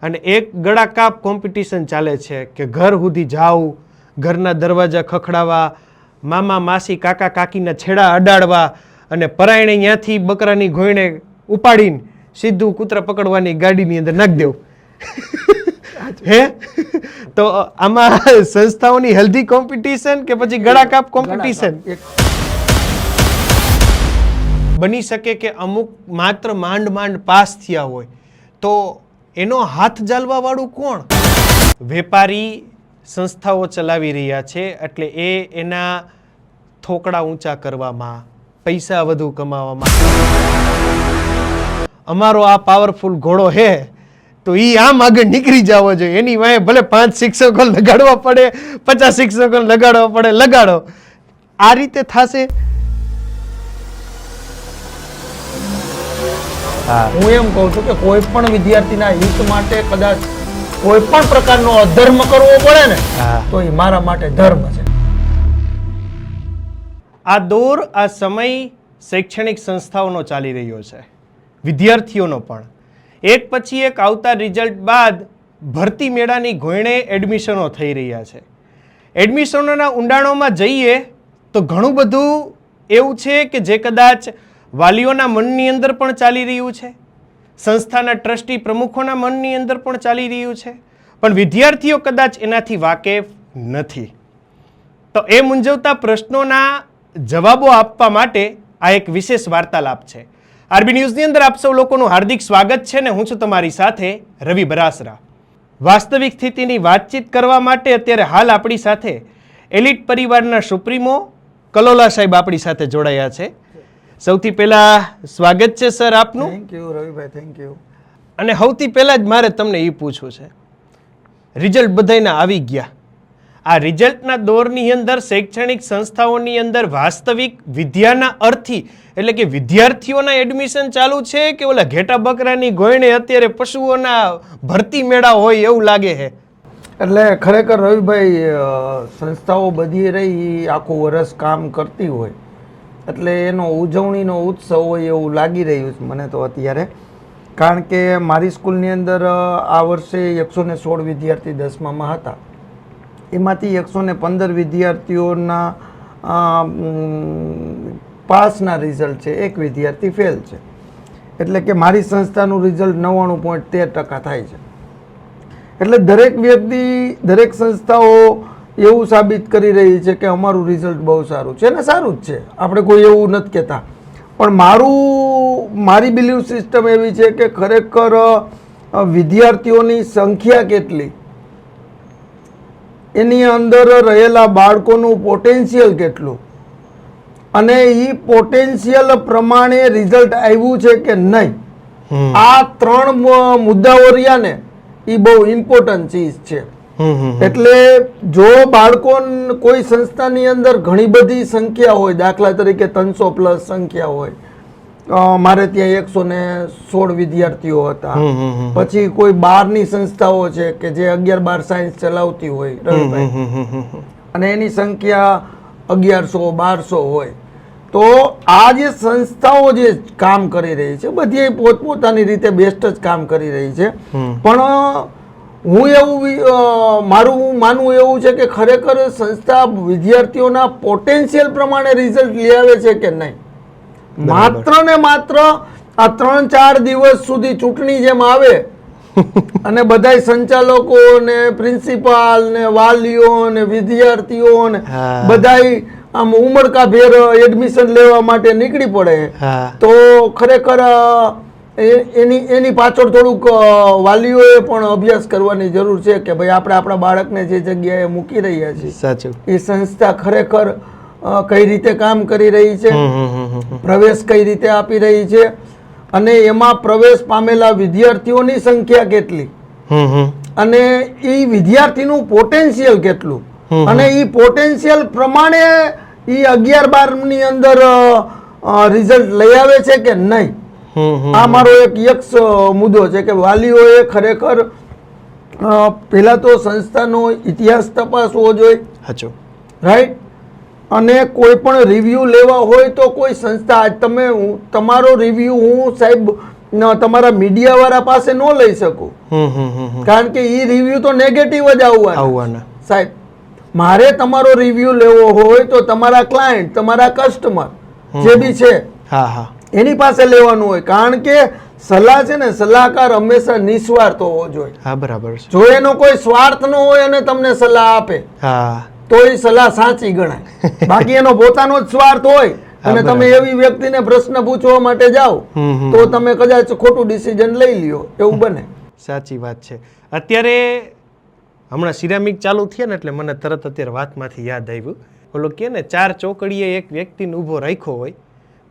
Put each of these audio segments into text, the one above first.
અને એક ગળા કાપ કોમ્પિટિશન ચાલે છે કે ઘર સુધી જાવું, ઘરના દરવાજા ખખડાવવા, મામા માસી કાકા કાકીના છેડા અડાડવા અને પરાયણે ત્યાંથી બકરાની ઘોયણે ઉપાડીને સીધું કૂતરા પકડવાની ગાડીની અંદર નાખી દેવું. હે તો આમાં સંસ્થાઓની હેલ્ધી કોમ્પિટિશન કે પછી ગળા કાપ કોમ્પિટિશન? બની શકે કે અમુક માત્ર માંડ પાસ થયા હોય તો એનો હાથ ઝાલવા વાળું કોણ? વેપારી સંસ્થાઓ ચલાવી રહ્યા છે, એટલે એના થોકડા ઊંચા કરવામાં, પૈસા વધુ કમાવામાં. અમારો આ પાવરફુલ ઘોડો હે તો એ આમ આગળ નીકળી જવો જોઈએ. એની વાંહે ભલે 5 શિક્ષકો લગાડવા પડે, 50 શિક્ષકો લગાડવા પડે, લગાડો. આ રીતે થશે. હું એમ કહું છું કે કોઈ પણ વિદ્યાર્થીના હિત માટે કદાચ કોઈ પણ પ્રકારનો અધર્મ કરવો પડે ને તો એ મારા માટે ધર્મ છે. આ દોર, આ સમય શૈક્ષણિક સંસ્થાઓનો ચાલી રહ્યો છે, વિદ્યાર્થીઓનો પણ. એક પછી એક આવતા રિઝલ્ટ બાદ ભરતી મેળાની ઘોયણે એડમિશનો થઈ રહ્યા છે. એડમિશનોના ઊંડાણોમાં જઈએ તો ઘણું બધું એવું છે કે જે કદાચ વાલીઓના મનની અંદર પણ ચાલી રહ્યું છે, સંસ્થાના ટ્રસ્ટી પ્રમુખોના મનની અંદર પણ ચાલી રહ્યું છે, પણ વિદ્યાર્થીઓ કદાચ એનાથી વાકેફ નથી. તો એ મૂંઝવતા પ્રશ્નોના જવાબો આપવા માટે આ એક વિશેષ વાર્તાલાપ છે. આરબી ન્યૂઝની અંદર આપ સૌ લોકોનું હાર્દિક સ્વાગત છે ને હું છું તમારી સાથે રવિ બરાસરા. વાસ્તવિક સ્થિતિની વાતચીત કરવા માટે અત્યારે હાલ આપણી સાથે એલિટ પરિવારના સુપ્રીમો કલોલા સાહેબ આપણી સાથે જોડાયા છે. સૌથી પહેલા સ્વાગત છે સર આપનું. Thank you Ravibhai, thank you. અને સૌથી પહેલા જ મારે તમને એ પૂછવું છે, રિઝલ્ટ બધાયના આવી ગયા. આ રિઝલ્ટના દોરની અંદર શૈક્ષણિક સંસ્થાઓની અંદર વાસ્તવિક વિદ્યાના અર્થી એટલે કે વિદ્યાર્થીઓના એડમિશન ચાલુ છે કે ઓલા ઘેટા બકરાની ગોયણે અત્યારે પશુઓના ભરતી મેળા હોય એવું લાગે છે? એટલે ખરેખર રવિભાઈ, સંસ્થાઓ બધી રહી આખું વર્ષ કામ કરતી હોય એટલે એનો ઉજવણીનો ઉત્સવ હોય એવું લાગી રહ્યું છે મને તો અત્યારે. કારણ કે મારી સ્કૂલની અંદર આ વર્ષે 116 વિદ્યાર્થી 10મામાં હતા. એમાંથી 115 વિદ્યાર્થીઓના પાસના રિઝલ્ટ છે, એક વિદ્યાર્થી ફેલ છે. એટલે કે મારી સંસ્થાનું રિઝલ્ટ 99.13% થાય છે. એટલે દરેક વ્યક્તિ, દરેક સંસ્થાઓ એવું સાબિત કરી રહી છે કે અમારું રિઝલ્ટ બહુ સારું છે, ને સારું જ છે, આપણે કોઈ એવું નથી કહેતા. પણ મારી બિલીફ સિસ્ટમ એવી છે કે ખરેખર વિદ્યાર્થીઓની સંખ્યા કેટલી, એની અંદર રહેલા બાળકોનું પોટેન્શિયલ કેટલું અને એ પોટેન્શિયલ પ્રમાણે રિઝલ્ટ આવ્યું છે કે નહીં, આ 3 મુદ્દાઓ રહ્યા ને એ બહુ ઇમ્પોર્ટન્ટ ચીજ છે. એટલે જો બાળકો કોઈ સંસ્થાની અંદર ઘણી બધી સંખ્યા હોય, દાખલા તરીકે 300+ સંખ્યા હોય, મારે ત્યાં 116 વિદ્યાર્થીઓ હતા. પછી કોઈ બહારની સંસ્થાઓ છે કે જે 11-12 સાયન્સ ચલાવતી હોય રવિભાઈ, અને એની સંખ્યા 1100-1200 હોય, તો આ જે સંસ્થાઓ જે કામ કરી રહી છે બધી પોતપોતાની રીતે બેસ્ટ જ કામ કરી રહી છે. પણ મારું માનવું એવું છે કે ખરેખર સંસ્થા વિદ્યાર્થીઓના પોટેન્શિયલ પ્રમાણે રિઝલ્ટ લઈ આવે છે કે નહીં. માત્ર ને માત્ર આ 3-4 દિવસ સુધી ચૂંટણી જેમ આવે અને બધાય સંચાલકો ને પ્રિન્સિપાલ ને વાલીઓ ને વિદ્યાર્થીઓ ને બધાય આમ ઉમળકાભેર એડમિશન લેવા માટે નીકળી પડે તો ખરેખર એની પાછળ થોડુંક વાલીઓએ પણ અભ્યાસ કરવાની જરૂર છે કે ભાઈ આપણે આપણા બાળકને જે જગ્યાએ મૂકી રહ્યા છીએ, સાચું, એ સંસ્થા ખરેખર કઈ રીતે કામ કરી રહી છે, પ્રવેશ કઈ રીતે આપી રહી છે, અને એમાં પ્રવેશ પામેલા વિદ્યાર્થીઓની સંખ્યા કેટલી, અને એ વિદ્યાર્થીનું પોટેન્શિયલ કેટલું, અને એ પોટેન્શિયલ પ્રમાણે એ 11-12 ની અંદર રિઝલ્ટ લઈ આવે છે કે નહીં. આ મારો એક યક્ષ મુદ્દો છે કે વાલીઓએ ખરેખર પહેલા તો સંસ્થાનો ઇતિહાસ તપાસવો જોઈએ, રાઈટ. અને કોઈ પણ રિવ્યુ લેવા હોય તો કોઈ સંસ્થા, તમે તમારો રિવ્યુ હું સાહેબ તમારા મીડિયા વાળા પાસે ન લઈ શકું, કારણ કે એ રિવ્યુ તો નેગેટિવ જ આવવાના. સાહેબ, મારે તમારો રિવ્યુ લેવો હોય તો તમારા ક્લાયન્ટ, તમારા કસ્ટમર જે બી છે એની પાસે લેવાનું હોય, કારણ કે સલાહ છે ને, સલાહકાર હંમેશા નિસ્વાર્થ હોવો જોઈએ. હા, બરાબર છે. જો એનો કોઈ સ્વાર્થ ન હોય અને તમને સલાહ આપે તો એ સલાહ સાચી ગણાય. બાકી એનો પોતાનો જ સ્વાર્થ હોય અને તમે એવી વ્યક્તિને પ્રશ્ન પૂછવા માટે જાઓ તો તમે કદાચ ખોટું ડિસિઝન લઈ લ્યો, એવું બને. સાચી વાત છે. અત્યારે હમણાં સિરામિક ચાલુ થયા ને એટલે મને તરત અત્યારે વાતમાંથી યાદ આવ્યું, ઓલો કે ને 4 ચોકડીએ એક વ્યક્તિને ઊભો રાખ્યો હોય,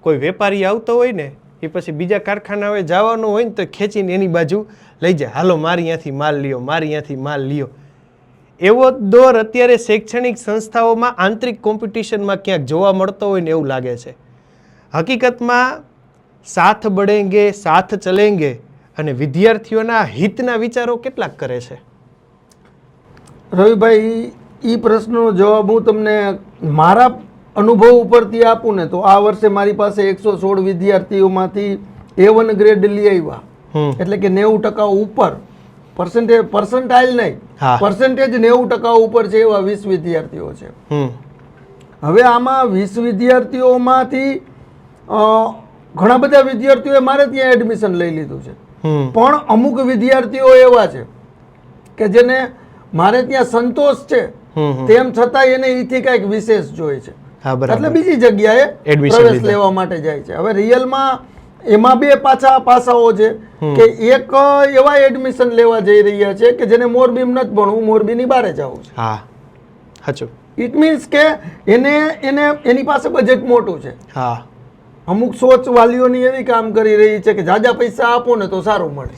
કોઈ વેપારી આવતો હોય ને એ પછી બીજા કારખાનાએ જવાનું હોય ને તો ખેંચીને એની બાજુ લઈ જાય, હાલો મારી ત્યાંથી માલ લ્યો, મારી ત્યાંથી માલ લ્યો. એવો દોર અત્યારે શૈક્ષણિક સંસ્થાઓમાં આંતરિક કોમ્પિટિશનમાં ક્યાંક જોવા મળતો હોય ને એવું લાગે છે. હકીકતમાં સાથ બળેંગે સાથ ચલેંગે અને વિદ્યાર્થીઓના હિતના વિચારો કેટલાક કરે છે? રવિભાઈ, એ પ્રશ્નનો જવાબ હું તમને મારા અનુભવ ઉપરથી આપું ને તો આ વર્ષે મારી પાસે 116 વિદ્યાર્થીઓમાંથી A1 ગ્રેડ લઈ આવ્યા, એટલે કે 90% ઉપર પર્સન્ટાઇલ નહીં, પર્સન્ટેજ 90% ઉપર છે એવા 20 વિદ્યાર્થીઓ છે. હવે આમાં 20 વિદ્યાર્થીઓમાંથી ઘણા બધા વિદ્યાર્થીઓએ મારે ત્યાં એડમિશન લઈ લીધું છે, પણ અમુક વિદ્યાર્થીઓ એવા છે કે જેને મારે ત્યાં સંતોષ છે તેમ છતાં એને એથી કંઈક વિશેષ જોઈએ છે, એટલે બીજી જગ્યાએ પ્રવેશ લેવા માટે જાય છે. હવે રિયલમાં એમાં બે પાસાઓ છે કે એક એવા એડમિશન લેવા જઈ રહ્યા છે કે જેને મોરબી નથી ભણવું, મોરબીની બહાર જવું છે. ઇટ મીન્સ કે એની પાસે બજેટ મોટું છે. અમુક સોચ વાલીઓની એવી કામ કરી રહી છે કે જાજા પૈસા આપો ને તો સારું મળે.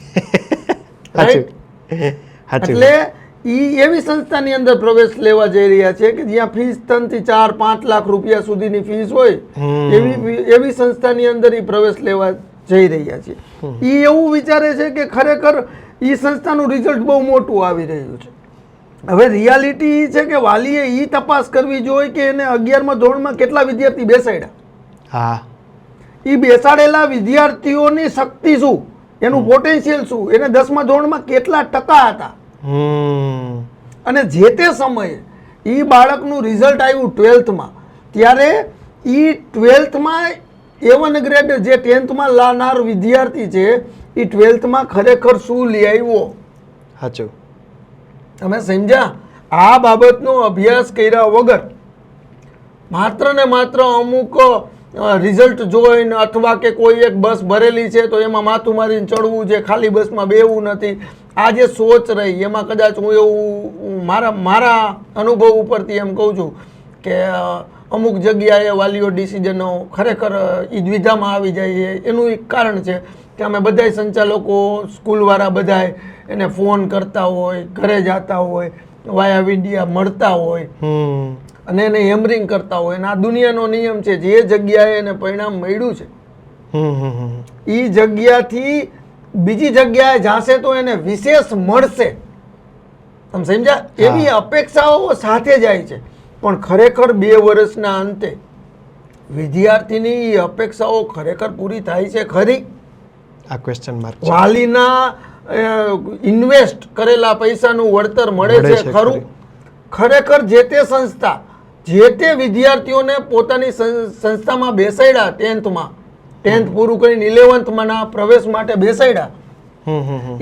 એટલે ઈ એવી સંસ્થાની અંદર પ્રવેશ લેવા જઈ રહ્યા છે કે જ્યાં ફીસ 3 થી 4, 5 લાખ રૂપિયા સુધીની ફીસ હોય, એવી સંસ્થાની અંદર ઈ પ્રવેશ લેવા જઈ રહ્યા છે. ઈ એવું વિચારે છે કે ખરેખર ઈ સંસ્થાનું રિઝલ્ટ બહુ મોટું આવી રહ્યું છે. હવે રિયાલિટી એ છે કે વાલીએ ઈ તપાસ કરવી જોઈએ કે એને 11મા ધોરણમાં કેટલા વિદ્યાર્થી બેસાડ્યા, ઈ બેસાડેલા વિદ્યાર્થીઓની શક્તિ શું, એનું પોટેન્શિયલ શું, એને 10મા ધોરણમાં કેટલા ટકા હતા, અને જે તે સમયે ઈ બાળકનું રિઝલ્ટ આવ્યું 12થમાં, ત્યારે ઈ 12થમાં A1 ગ્રેડ જે 10થમાં લાનાર વિદ્યાર્થી છે એ 12થમાં ખરેખર શું લઈ આવ્યો. તમે સમજ્યા? આ બાબતનો અભ્યાસ કર્યા વગર માત્ર ને માત્ર અમુક રિઝલ્ટ જોઈને અથવા કે કોઈ એક બસ ભરેલી છે તો એમાં માથું મારીને ચડવું છે, ખાલી બસમાં બેવું નથી, આ જે સોચ રહી એમાં કદાચ હું એવું મારા અનુભવ ઉપરથી એમ કહું છું કે અમુક જગ્યાએ વાલીઓ ડિસિઝનો ખરેખર એ દ્વિધામાં આવી જાય છે. એનું એક કારણ છે કે અમે બધાય સંચાલકો, સ્કૂલવાળા બધાય એને ફોન કરતા હોય, ઘરે જતા હોય, વાયા વિડિયા મળતા હોય અને એને હેમરિંગ કરતા હોય, અને આ દુનિયાનો નિયમ છે, જે જગ્યાએ એને પરિણામ મળ્યું છે એ જગ્યાથી બીજી જગ્યાએ જાશે તો એને વિશેષ મળશે. તમે સમજ્યા? એવી અપેક્ષાઓ સાથે જાય છે, પણ ખરેખર 2 વર્ષના અંતે વિદ્યાર્થીની અપેક્ષાઓ ખરેખર પૂરી થાય છે ખરી? આ ક્વેશ્ચન માર્ક. વાલીના ઇન્વેસ્ટ કરેલા પૈસાનું વળતર મળે છે ખરું? ખરેખર જે તે સંસ્થા જે તે વિદ્યાર્થીઓને પોતાની સંસ્થામાં બેસાડ્યા 10th પૂરું કરીને 11થમાં ના પ્રવેશ માટે બેસાડ્યા,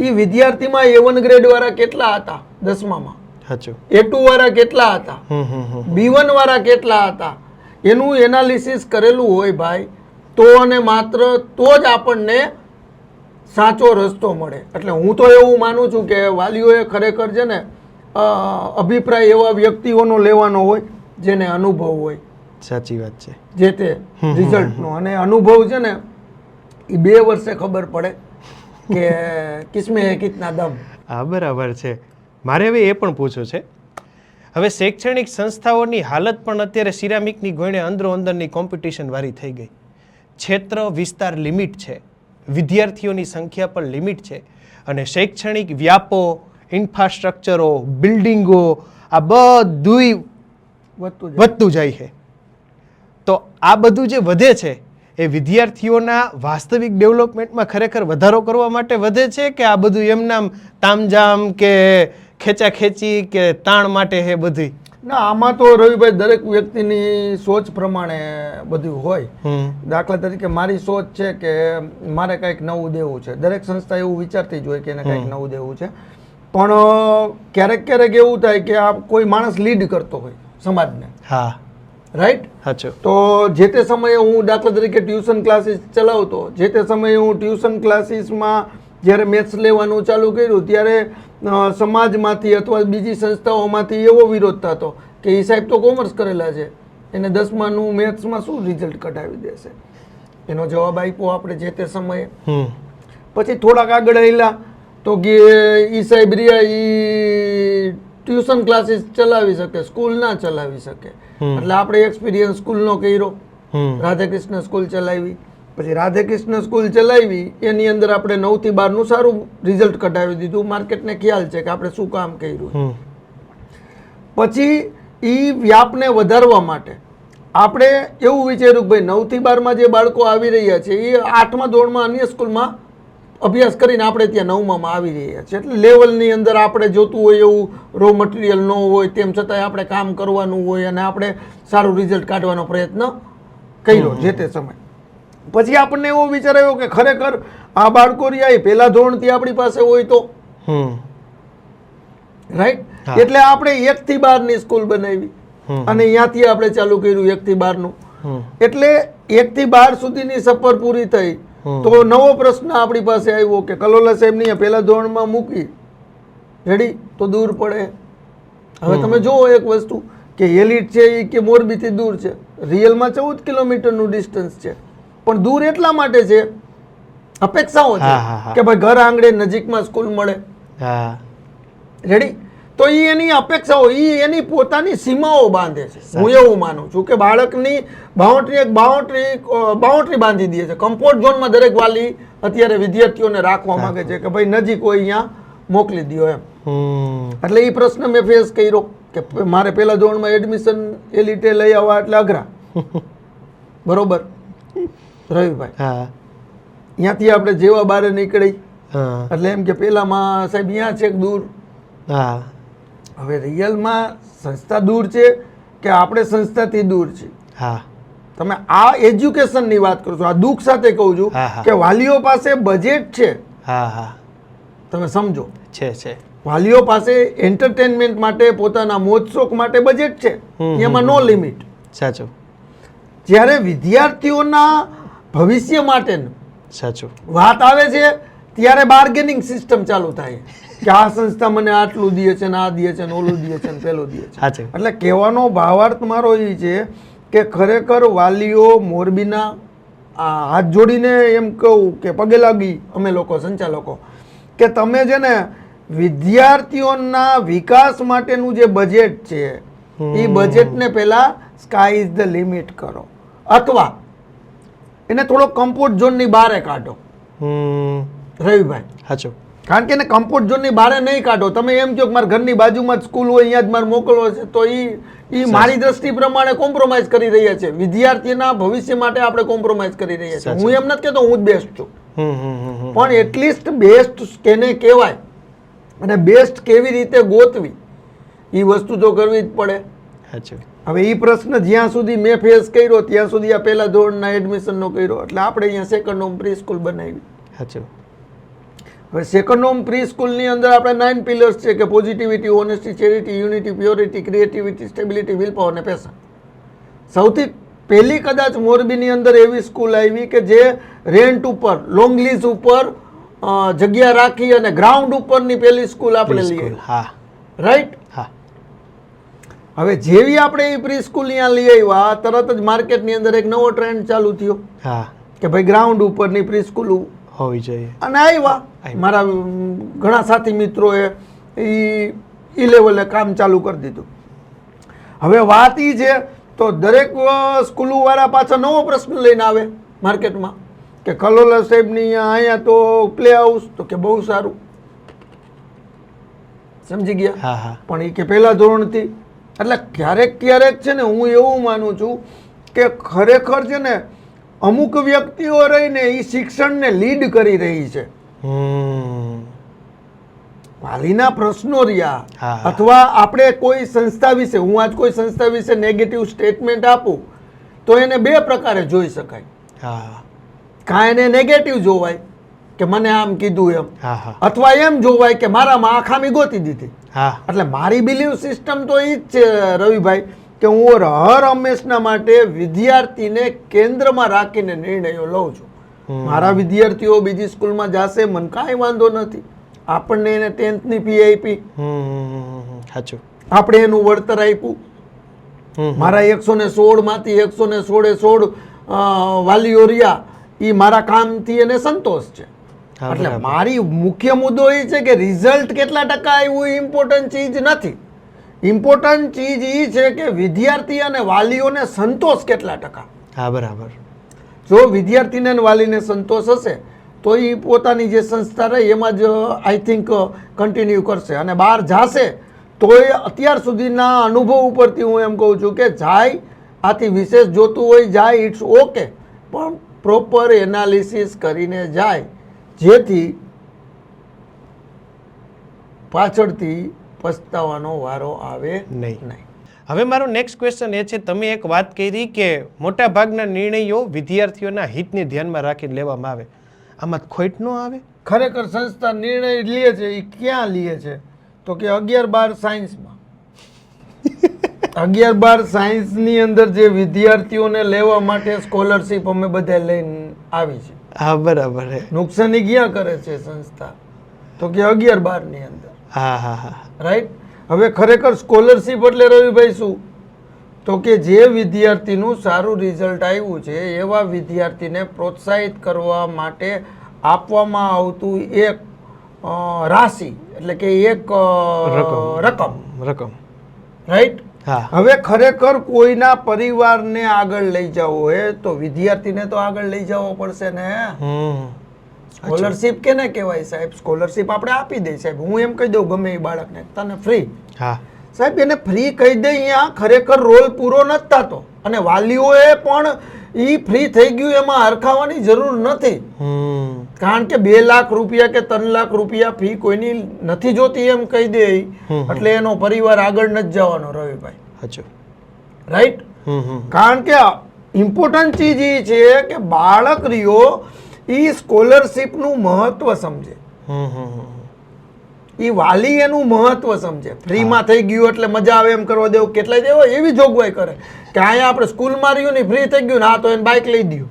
એ વિદ્યાર્થીમાં A1 ગ્રેડ વાળા કેટલા હતા 10મામાં, A2 વાળા કેટલા હતા, B1 વાળા કેટલા હતા, એનું એનાલિસિસ કરેલું હોય ભાઈ તો અને માત્ર તો જ આપણને સાચો રસ્તો મળે. એટલે હું તો એવું માનું છું કે વાલીઓએ ખરેખર છે ને અભિપ્રાય એવા વ્યક્તિઓનો લેવાનો હોય જેને અનુભવ હોય. સાચી વાત છે. જે તે રિઝલ્ટનો, અને અનુભવ છે ને એ 2 વર્ષે ખબર પડે કે કિસમે હે કિતના દમ. હા, બરાબર છે. મારે હવે એ પણ પૂછવું છે, હવે શૈક્ષણિક સંસ્થાઓની હાલત પણ અત્યારે સિરામિકની ગોયણે અંદરો અંદરની કોમ્પિટિશન વાળી થઈ ગઈ. ક્ષેત્ર વિસ્તાર લિમિટ છે, વિદ્યાર્થીઓની સંખ્યા પણ લિમિટ છે, અને શૈક્ષણિક વ્યાપો, ઇન્ફ્રાસ્ટ્રક્ચરો, બિલ્ડિંગો આ બધું વધતું જાય છે. તો આ બધું જે વધે છે એ વિદ્યાર્થીઓના વાસ્તવિક ડેવલપમેન્ટમાં ખરેખર વધારો કરવા માટે વધે છે કે આ બધું એમનામ તામઝામ કે ખેંચાખેંચી કે તાણ માટે હે બધી? ના, આમાં તો રવિભાઈ દરેક વ્યક્તિની સોચ પ્રમાણે બધું હોય. દાખલા તરીકે મારી સોચ છે કે મારે કંઈક નવું દેવું છે. દરેક સંસ્થા એવું વિચારતી જ હોય કે એને કંઈક નવું દેવું છે. પણ ક્યારેક ક્યારેક એવું થાય કે આ કોઈ માણસ લીડ કરતો હોય સમાજને. હા, રાઈટ. સાચું. તો જે તે સમયે હું દાખલા તરીકે ટ્યુશન ક્લાસીસ ચલાવતો, જે તે સમયે હું ટ્યુશન ક્લાસીસમાં જ્યારે મેથ્સ લેવાનું ચાલુ કર્યું ત્યારે સમાજમાંથી અથવા બીજી સંસ્થાઓમાંથી એવો વિરોધ થતો કે એ સાહેબ તો કોમર્સ કરેલા છે, એને 10માનું મેથ્સમાં શું રિઝલ્ટ કઢાવી દેશે. એનો જવાબ આપ્યો આપણે જે તે સમયે. પછી થોડાક આગળ આવેલા તો કે એ સાહેબ રહ્યા એ ટ્યુશન ક્લાસીસ ચલાવી શકે, સ્કૂલ ના ચલાવી શકે. એટલે આપણે એક્સપિરિયન્સ સ્કૂલનો કર્યો, રાધાકૃષ્ણ સ્કૂલ ચલાવી. પછી રાધાકૃષ્ણ સ્કૂલ ચલાવી એની અંદર આપણે 9 થી 12નું સારું રિઝલ્ટ કઢાવી દીધું. માર્કેટને ખ્યાલ છે કે આપણે શું કામ કર્યું. પછી એ વ્યાપને વધારવા માટે આપણે એવું વિચાર્યું કે ભાઈ 9 થી 12માં જે બાળકો આવી રહ્યા છે એ 8મા ધોરણમાં અન્ય સ્કૂલમાં અભ્યાસ કરીને આપણે ત્યાં 9મામાં આવી રહ્યા છે. એટલે લેવલની અંદર આપણે જોતું હોય એવું રો મટીરિયલ ન હોય, તેમ છતાંય આપણે કામ કરવાનું હોય અને આપણે સારું રિઝલ્ટ કાઢવાનો પ્રયત્ન કર્યો જે તે સમય. પછી આપણને એવો વિચાર આવ્યો કે ખરેખર આ બાળકો રહ્યા પહેલા ધોરણથી આપણી પાસે હોય તો રાઈટ. એટલે આપણે 1 થી 12ની સ્કૂલ બનાવી અને અહીંયાથી આપણે ચાલુ કર્યું 1 થી 12નું. એટલે 1 થી 12 સુધીની સફર પૂરી થઈ તો નવો પ્રશ્ન આપણી પાસે આવ્યો કે કલોલા સાહેબની પહેલા ધોરણમાં મૂકી રેડી તો દૂર પડે. હવે તમે જુઓ એક વસ્તુ કે એલિટ છે એ કે મોરબીથી દૂર છે, રિયલમાં 14 કિલોમીટરનું ડિસ્ટન્સ છે. પણ દૂર એટલા માટે છે, અપેક્ષાઓ છે કે ભાઈ ઘર આંગણે નજીકમાં સ્કૂલ મળે. રેડી. તો એ એની અપેક્ષાઓ, એ એની પોતાની સીમાઓ બાંધે છે. હું એવું માનું છું કે બાળકની બાઉન્ડ્રી બાંધી દે છે. કમ્ફર્ટ ઝોનમાં દરેક વાલી અત્યારે વિદ્યાર્થીઓને રાખવા માંગે છે કે ભાઈ નજીક હોય અહીંયા મોકલી દો એમ. એટલે એ પ્રશ્ન મેં ફેસ કર્યો કે મારે પહેલા ધોરણમાં એડમિશન એલિટે લઈ આવવા એટલે અઘરા. બરોબર રવિભાઈ, અહીંયાથી આપણે જેવા બારે નીકળી એટલે એમ કે પેલામાં સાહેબ અહીંયા છે દૂર. હવે રિયલમાં સંસ્થા દૂર છે કે આપણે સંસ્થાથી દૂર છે. તમે આ એજ્યુકેશનની વાત કરો છો, આ દુઃખ સાથે કહું છું કે વાલીઓ પાસે બજેટ છે. તમે સમજો છે વાલીઓ પાસે એન્ટરટેનમેન્ટ માટે, પોતાના મોજ શોખ માટે બજેટ છે, એમાં નો લિમિટ. સાચું. જ્યારે વિદ્યાર્થીઓના ભવિષ્ય માટેનું સાચું વાત આવે છે ત્યારે બાર્ગેનિંગ સિસ્ટમ ચાલુ થાય કે આ સંસ્થા મને આટલું દે છે ને આ દે છે ને ઓલું દે છે ને પેલું દે છે. એટલે કહેવાનો ભાવાર્થ મારો એ છે કે ખરેખર વાલીઓ મોરબીના હાથ જોડીને એમ કહું કે પગે લાગી અમે લોકો સંચાલકો કે તમે છે ને વિદ્યાર્થીઓના વિકાસ માટેનું જે બજેટ છે એ બજેટને પહેલા સ્કાય ઇઝ ધ લિમિટ કરો અથવા એને થોડો કમ્ફર્ટ ઝોનની બહાર કાઢો. રવિભાઈ સાચું. કારણ કે એને કમ્ફર્ટ ઝોનની બહાર નહીં કાઢો. તમે એમ કહો કે મારા ઘરની બાજુમાં જ સ્કૂલ હોય, અહીંયા જ મારે મોકલવો છે, તો એ મારી દ્રષ્ટિ પ્રમાણે કોમ્પ્રોમાઇઝ કરી રહ્યા છે. વિદ્યાર્થીના ભવિષ્ય માટે આપણે કોમ્પ્રોમાઇઝ કરી રહ્યા છીએ. હું એમ નથી કહેતો હું જ બેસ્ટ છું, પણ એટલીસ્ટ બેસ્ટ કેને કહેવાય અને બેસ્ટ કેવી રીતે ગોતવી એ વસ્તુ તો કરવી જ પડે. હવે એ પ્રશ્ન જ્યાં સુધી મેં ફેસ કર્યો ત્યાં સુધી આ પહેલા ધોરણના એડમિશનનો કર્યો. એટલે આપણે અહીંયા સેકન્ડ હોમ પ્રી સ્કૂલ બનાવી. હવે સેકન્ડ હોમ પ્રી સ્કૂલની અંદર આપણે 9 પિલર્સ છે કે positivity, honesty, charity, unity, purity, creativity, stability, will power અને પેશન. સૌથી પહેલી કદાચ મોરબીની અંદર એવી સ્કૂલ આવી કે જે રેન્ટ ઉપર, લોંગ લીઝ ઉપર જગ્યા રાખી અને ગ્રાઉન્ડ ઉપરની પહેલી સ્કૂલ આપણે લઈએ. રાઈટ. હવે જેવી આપણે એ પ્રી સ્કૂલ અહીંયા લઈ આવ્યા તરત જ માર્કેટની અંદર એક નવો ટ્રેન્ડ ચાલુ થયો કે ભાઈ ગ્રાઉન્ડ ઉપરની પ્રી સ્કૂલ હોવી જોઈએ. અને આવ્યા મારા ઘણા સાથી મિત્રોએ એ લેવલે કામ ચાલુ કરી દીધું. હવે વાત એ છે તો દરેક સ્કૂલોવાળા પાછા નવો પ્રશ્ન લઈને આવે માર્કેટમાં કે કલોલા સાહેબની અહીંયા તો પ્લે હાઉસ, તો કે બહુ સારું, સમજી ગયા. પણ એ કે પહેલા ધોરણથી. એટલે ક્યારેક ક્યારેક છે ને હું એવું માનું છું કે ખરેખર છે ને અમુક વ્યક્તિઓ રહીને એ શિક્ષણને લીડ કરી રહી છે. વાલીના પ્રશ્નો રહ્યા અથવા આપણે કોઈ સંસ્થા વિશે, હું આજ કોઈ સંસ્થા વિશે નેગેટિવ સ્ટેટમેન્ટ આપું તો એને બે પ્રકારે જોઈ શકાય. કાં એને નેગેટિવ જોવાય કે મને આમ કીધું એમ, અથવા એમ જોવાય કે મારામાં આ ખામી ગોતી દીધી. એટલે મારી બિલીવ સિસ્ટમ તો એ જ છે રવિભાઈ કે હું હર હંમેશના માટે વિદ્યાર્થીને કેન્દ્રમાં રાખીને નિર્ણયો લઉં છું. મારા વિદ્યાર્થીઓ બીજી સ્કૂલમાં જશે, મને કાંઈ વાંધો નથી. આપણને એને 10th ની ફી આપી, આપણે એનું વળતર આપ્યું. મારા 116 માંથી 116 વાલીઓ રહ્યા, એ મારા કામથી એને સંતોષ છે. એટલે મારી મુખ્ય મુદ્દો એ છે કે રિઝલ્ટ કેટલા ટકા આવ્યું એ ઇમ્પોર્ટન્ટ ચીજ નથી. ઇમ્પોર્ટન્ટ ચીજ એ છે કે વિદ્યાર્થી અને વાલીઓને સંતોષ કેટલા ટકા. બરાબર. જો વિદ્યાર્થીને અને વાલીને સંતોષ હશે તો એ પોતાની જે સંસ્થા રહી એમાં જ આઈ થિંક કન્ટિન્યુ કરશે. અને બહાર જાશે તો એ અત્યાર સુધીના અનુભવ ઉપરથી હું એમ કહું છું કે જાય, આથી વિશેષ જોતું હોય જાય, ઇટ્સ ઓકે, પણ પ્રોપર એનાલિસિસ કરીને જાય જેથી પાછળથી પસ્તાવાનો વારો આવે નહીં. હવે મારો નેક્સ્ટ ક્વેશ્ચન એ છે, તમે એક વાત કરી કે મોટા ભાગના નિર્ણયો વિદ્યાર્થીઓના હિતને ધ્યાનમાં રાખીને લેવામાં આવે, આમાં ખોટ ન આવે? ખરેખર સંસ્થા નિર્ણય લે છે એ ક્યાં લે છે તો કે 11-12 સાયન્સમાં. 11-12 સાયન્સની અંદર જે વિદ્યાર્થીઓને લેવા માટે સ્કોલરશીપ અમે બધા લઈને આવી છે. બરાબર. નુકસાની ક્યાં કરે છે સંસ્થા તો કે 11-12 ની અંદર. રાઈટ. હવે ખરેખર સ્કોલરશીપ એટલે રવિભાઈ શું તો કે જે વિદ્યાર્થીનું સારું રિઝલ્ટ આવ્યું છે એવા વિદ્યાર્થીને પ્રોત્સાહિત કરવા માટે આપવામાં આવતું એક રાશિ, એટલે કે એક રકમ. રાઈટ. હવે ખરેખર કોઈના પરિવારને આગળ લઈ જવો હોય તો વિદ્યાર્થીને તો આગળ લઈ જવો પડશે ને. સ્કોલરશીપ કેને કહેવાય સાહેબ? સ્કોલરશીપ આપણે આપી દઈએ સાહેબ. હું એમ કહી દઉં ગમે એ બાળકને તને ફ્રી, સાહેબ એને ફ્રી કહી દે, અહીંયા ખરેખર રોલ પૂરો નથી થતો. અને વાલીઓએ પણ એ ફ્રી થઈ ગયું એમાં હરખાવાની જરૂર નથી. કારણ કે 2 લાખ રૂપિયા કે 3 લાખ રૂપિયા ફી કોઈની નથી જોતી એમ કહી દે એટલે એનો પરિવાર આગળ નથી જવાનો રવિભાઈ. રાઈટ. કારણ કે ઇમ્પોર્ટન્ટ ચીજ એ છે કે બાળક રહ્યો એ સ્કોલરશીપ નું મહત્વ સમજે, એ વાલી એનું મહત્વ સમજે. ફ્રીમાં થઈ ગયું એટલે મજા આવે એમ કરવા દેવું, કેટલાય દેવો એવી જોગવાઈ કરે કે અહીંયા આપણે સ્કૂલમાં રહ્યું ને ફ્રી થઈ ગયું ને તો એને બાઇક લઈ દઉં.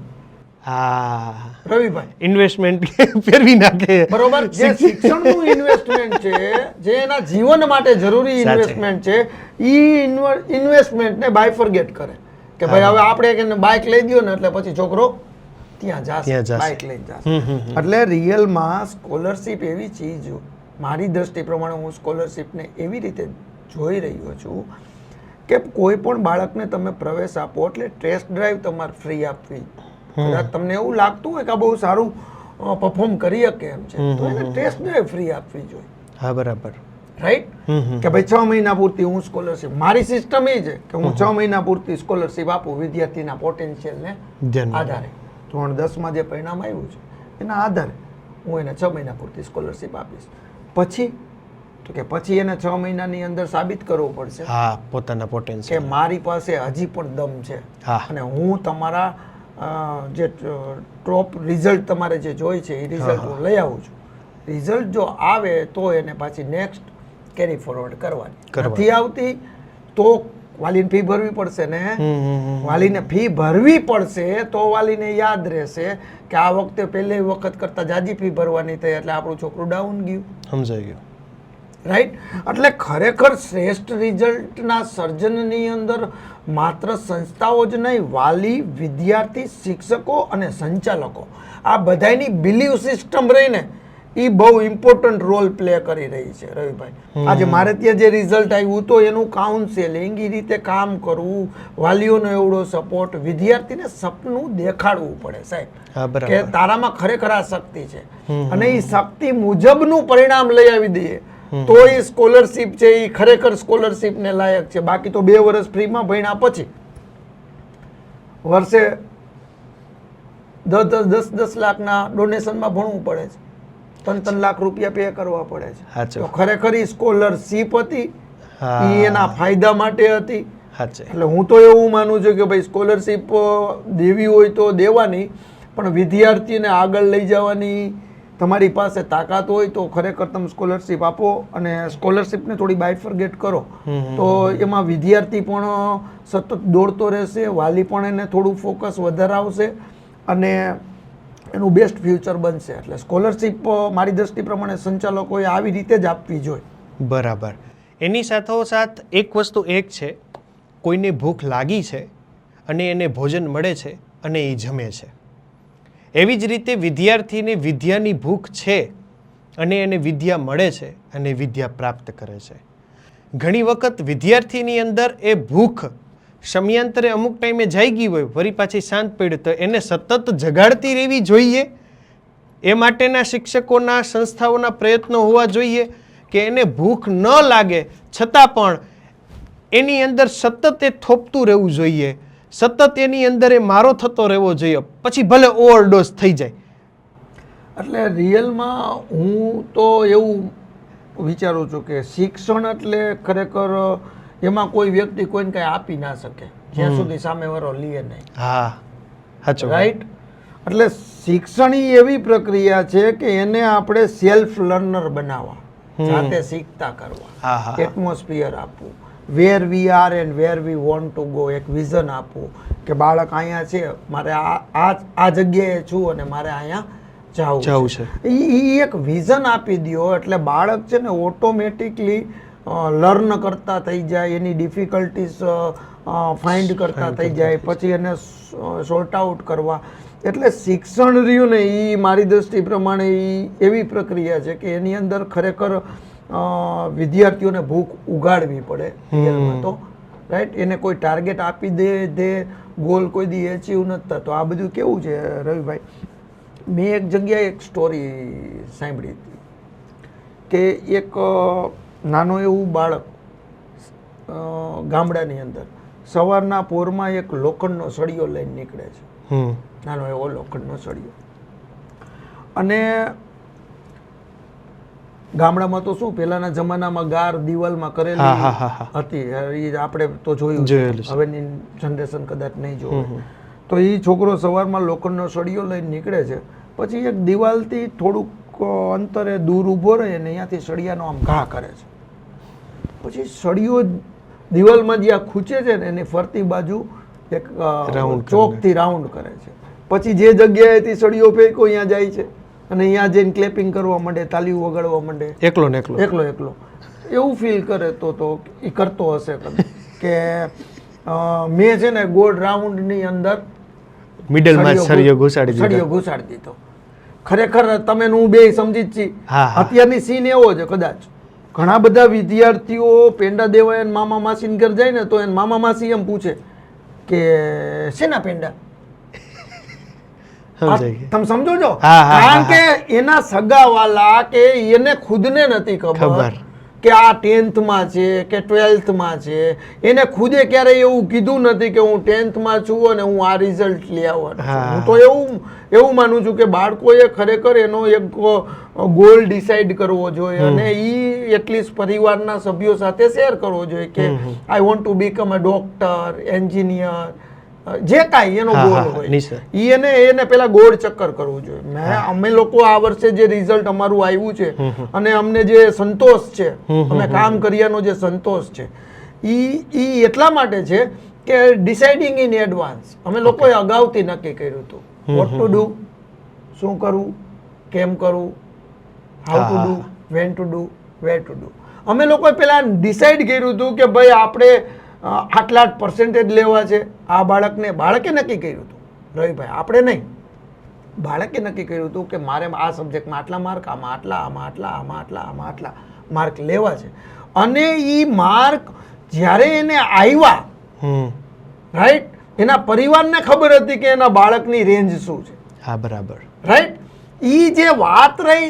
રવિભાઈ ઇન્વેસ્ટમેન્ટ ફેરવી નાખે. બરોબર. જે શિક્ષણનું ઇન્વેસ્ટમેન્ટ છે, જે એના જીવન માટે જરૂરી ઇન્વેસ્ટમેન્ટ છે, એ ઇન્વેસ્ટમેન્ટને બાયફર્ગેટ કરે કે ભાઈ હવે આપણે બાઇક લઈ દો ને એટલે પછી છોકરો ત્યાં જશે, બાઇક લઈ જશે. એટલે રિયલમાં સ્કોલરશીપ એવી ચીજ, મારી દ્રષ્ટિ પ્રમાણે હું સ્કોલરશીપને એવી રીતે જોઈ રહ્યો છું કે કોઈ પણ બાળકને તમે પ્રવેશ આપો એટલે ટેસ્ટ ડ્રાઈવ તમારે ફ્રી આપવી. કદાચ તમને એવું લાગતું હોય કે આ બહુ સારું પરફોર્મ કરી શકે એમ છે તો એને ટેસ્ટ ડ્રાઈવ ફ્રી આપવી જોઈએ. બરાબર. રાઈટ. કે ભાઈ 6 મહિના પૂરતી હું સ્કોલરશીપ, મારી સિસ્ટમ એ છે કે હું 6 મહિના પૂરતી સ્કોલરશીપ આપું વિદ્યાર્થીના પોટેન્શિયલને આધારે. ધોરણ 10માં જે પરિણામ આવ્યું છે એના આધારે હું એને 6 મહિના પૂરતી સ્કોલરશીપ આપીશ. પછી તો કે પછી એને 6 મહિનાની અંદર સાબિત કરવું પડશે પોતાના પોટેન્શિયલ કે મારી પાસે હજી પણ દમ છે અને હું તમારા જે ટોપ રિઝલ્ટ તમારે જે જોઈ છે એ રિઝલ્ટ હું લઈ આવું છું. રિઝલ્ટ જો આવે તો એને પાછી નેક્સ્ટ કેરી ફોરવર્ડ કરવાની. નથી આવતી તો વાલીને ફી ભરવી પડશે ને. વાલીને ફી ભરવી પડશે તો વાલીને યાદ રહેશે કે આ વખતે પહેલી વખત કરતા જાજી ફી ભરવાની થઈ એટલે આપણું છોકરું ડાઉન ગયું. સમજાઈ ગયું. રાઈટ. એટલે ખરેખર શ્રેષ્ઠ રિઝલ્ટના સર્જનની અંદર માત્ર સંસ્થાઓ જ નહીં, વાલી, વિદ્યાર્થી, શિક્ષકો અને સંચાલકો આ બધાની બિલીવ સિસ્ટમ રહીને એ બહુ ઇમ્પોર્ટન્ટ રોલ પ્લે કરી રહી છે રવિભાઈ. આજે મારે ત્યાં જે રિઝલ્ટ આવ્યું તો એનું કાઉન્સેલિંગ, એ રીતે કામ કરવું, વાલીઓનો એવડો સપોર્ટ, વિદ્યાર્થીને સપનું દેખાડવું પડે સાહેબ કે તારામાં ખરેખર આ શક્તિ છે અને એ શક્તિ મુજબનું પરિણામ લઈ આવી દઈએ તો એ સ્કોલરશીપ છે એ ખરેખર સ્કોલરશીપને લાયક છે. બાકી તો 2 વર્ષ ફ્રીમાં ભણ્યા પછી વર્ષે 10 લાખના ડોનેશનમાં ભણવું પડે છે, 3 લાખ રૂપિયા પે કરવા પડે છે. સાચું. તો ખરેખર ઈ સ્કોલરશીપ હતી, હા. ઈ એના ફાયદા માટે હતી. સાચે. એટલે હું તો એવું માનું છું કે ભાઈ સ્કોલરશીપ દેવી હોય તો દેવાની, પણ વિદ્યાર્થીને આગળ લઈ જવાની તમારી પાસે તાકાત હોય તો ખરેખર તમે સ્કોલરશીપ આપો, અને સ્કોલરશીપને થોડી બાયફર્ગેટ કરો તો એમાં વિદ્યાર્થી પણ સતત દોડતો રહેશે, વાલી પણ એને થોડું ફોકસ વધારે આવશે અને એનું બેસ્ટ ફ્યુચર બનશે. એટલે સ્કોલરશીપ મારી દ્રષ્ટિ પ્રમાણે સંચાલકોએ આવી રીતે જ આપવી જોઈએ. બરાબર. એની સાથોસાથ એક વસ્તુ એક છે, કોઈને ભૂખ લાગી છે અને એને ભોજન મળે છે અને એ જમે છે, એવી જ રીતે વિદ્યાર્થીને વિદ્યાની ભૂખ છે અને એને વિદ્યા મળે છે અને વિદ્યા પ્રાપ્ત કરે છે. ઘણી વખત વિદ્યાર્થીની અંદર એ ભૂખ સમયાંતરે અમુક ટાઈમે જાગી હોય, વળી પાછી શાંત પડી, તો એને સતત જગાડતી રહેવી જોઈએ. એ માટેના શિક્ષકોના, સંસ્થાઓના પ્રયત્નો હોવા જોઈએ કે એને ભૂખ ન લાગે છતાં પણ એની અંદર સતત એ થોપતું રહેવું જોઈએ, સતત એની અંદર એ મારો થતો રહેવો જોઈએ, પછી ભલે ઓવરડોઝ થઈ જાય. એટલે રિયલમાં હું તો એવું વિચારું છું કે શિક્ષણ એટલે ખરેખર એમાં કોઈ વ્યક્તિ કોઈને કંઈ આપી ના શકે જ્યાં સુધી સામેવાળો લે નહીં. હા, સાચું. રાઈટ. એટલે શિક્ષણ ઈ એવી પ્રક્રિયા છે કે એને આપણે સેલ્ફ લર્નર બનાવવા, જાતે શીખતા કરવા, એટમોસ્ફિયર આપવું, where we are and where we want to go, એક વિઝન આપવું કે બાળક અહીંયા છે, મારે આ જગ્યાએ છું અને મારે અહીંયા જવું છે. એ એક વિઝન આપી દો એટલે બાળક છે ને ઓટોમેટિકલી લર્ન કરતા થઈ જાય, એની ડિફિકલ્ટીઝ ફાઇન્ડ કરતા થઈ જાય, પછી એને સોર્ટ આઉટ કરવા. એટલે શિક્ષણ રહ્યું ને એ મારી દ્રષ્ટિ પ્રમાણે એ એવી પ્રક્રિયા છે કે એની અંદર ખરેખર વિદ્યાર્થીઓને ભૂખ ઉગાડવી પડે રિયલમાં તો. રાઈટ. એને કોઈ ટાર્ગેટ આપી દે ગોલ કોઈ દી એચીવ નથી થતો. આ બધું કેવું છે રવિભાઈ, મેં એક જગ્યાએ એક સ્ટોરી સાંભળી હતી કે એક નાનો એવું બાળક ગામડાની અંદર સવારના પોરમાં એક લોખંડનો સળિયો લઈને નીકળે છે, નાનો એવો લોખંડનો સળિયો. અને ગામડામાં તો શું પહેલાના જમાનામાં ગાર દિવાલમાં કરેલી હતી, એ આપણે તો જોયું, હવેની જનરેશન કદાચ નહીં જોવે. તો એ છોકરો સવારમાં લોખંડનો સળિયો લઈને નીકળે છે, પછી એક દિવાલથી થોડુંક અંતરે દૂર ઊભો રહે અને અહીંયાથી સળિયાનો આમ ઘા કરે છે. પછી સળિયો દિવાલમાં જ્યાં ખૂંચે છે ને એની ફરતી બાજુ એક ચોકથી રાઉન્ડ કરે છે. પછી જે જગ્યાએથી સળિયો ફેંક્યો અહીંયા જાય છે અને અહીંયા જઈને ક્લેપિંગ કરવા માંડે, તાલીઓ વગાડવા માંડે, એકલો. એવું ફીલ કરે તો એ કરતો હશે કે મેં છે ને ગોળ રાઉન્ડની અંદર મિડલમાં સળિયો ઘુસાડી દીધો. ખરેખર તમે હું બે સમજી જ છીએ. અત્યારની સીન એવો છે, કદાચ ઘણા બધા વિદ્યાર્થીઓ પેંડા દેવા એને મામા માસીને ઘર જાય ને તો એને મામા માસી એમ પૂછે કે શેના પેંડા, તમે સમજો છો? કારણ કે એના સગાવાલા કે એને ખુદને નથી ખબર કે આ 10th માં છે કે 12th માં છે. એને ખુદે ક્યારેય એવું કીધું નથી કે હું 10th માં છું અને હું આ રિઝલ્ટ લઈ આવવાનો છું. હું તો એવું માનું છું કે બાળકોએ ખરેખર એનો એક ગોલ ડિસાઈડ કરવો જોઈએ અને એ એટલીસ્ટ પરિવારના સભ્યો સાથે શેર કરવો જોઈએ કે I want to become a doctor, engineer, જે કાંઈ એનો ગોલ હોય એને પેલા ગોળ ચક્કર કરવું જોઈએ. અમે લોકો આ વર્ષે જે રિઝલ્ટ અમારું આવ્યું છે અને અમને જે સંતોષ છે, અમે કામ કર્યાનો જે સંતોષ છે, ઈ એટલા માટે છે કે ડિસાઇડિંગ ઇન એડવાન્સ અમે લોકોએ અગાઉથી નક્કી કર્યું હતું વોટ ટુ ડુ, શું કરવું, કેમ કરવું, how to do, when to do, where to do. અમે લોકોએ પેલા ડિસાઇડ કર્યું હતું કે ભાઈ આપણે આટલા પર્સન્ટેજ લેવા છે. આ બાળકે નક્કી કર્યું હતું રવિભાઈ, આપણે નહીં, બાળકે નક્કી કર્યું હતું કે મારે આ સબ્જેક્ટમાં આટલા માર્ક, આમાં આટલા, આમાં આટલા, આમાં આટલા, આમાં આટલા માર્ક લેવા છે. અને એ માર્ક જ્યારે એને આવ્યા, રાઈટ, એના પરિવારને ખબર હતી કે એના બાળકની રેન્જ શું છે. હા, બરાબર. રાઈટ. એ જે વાત રહી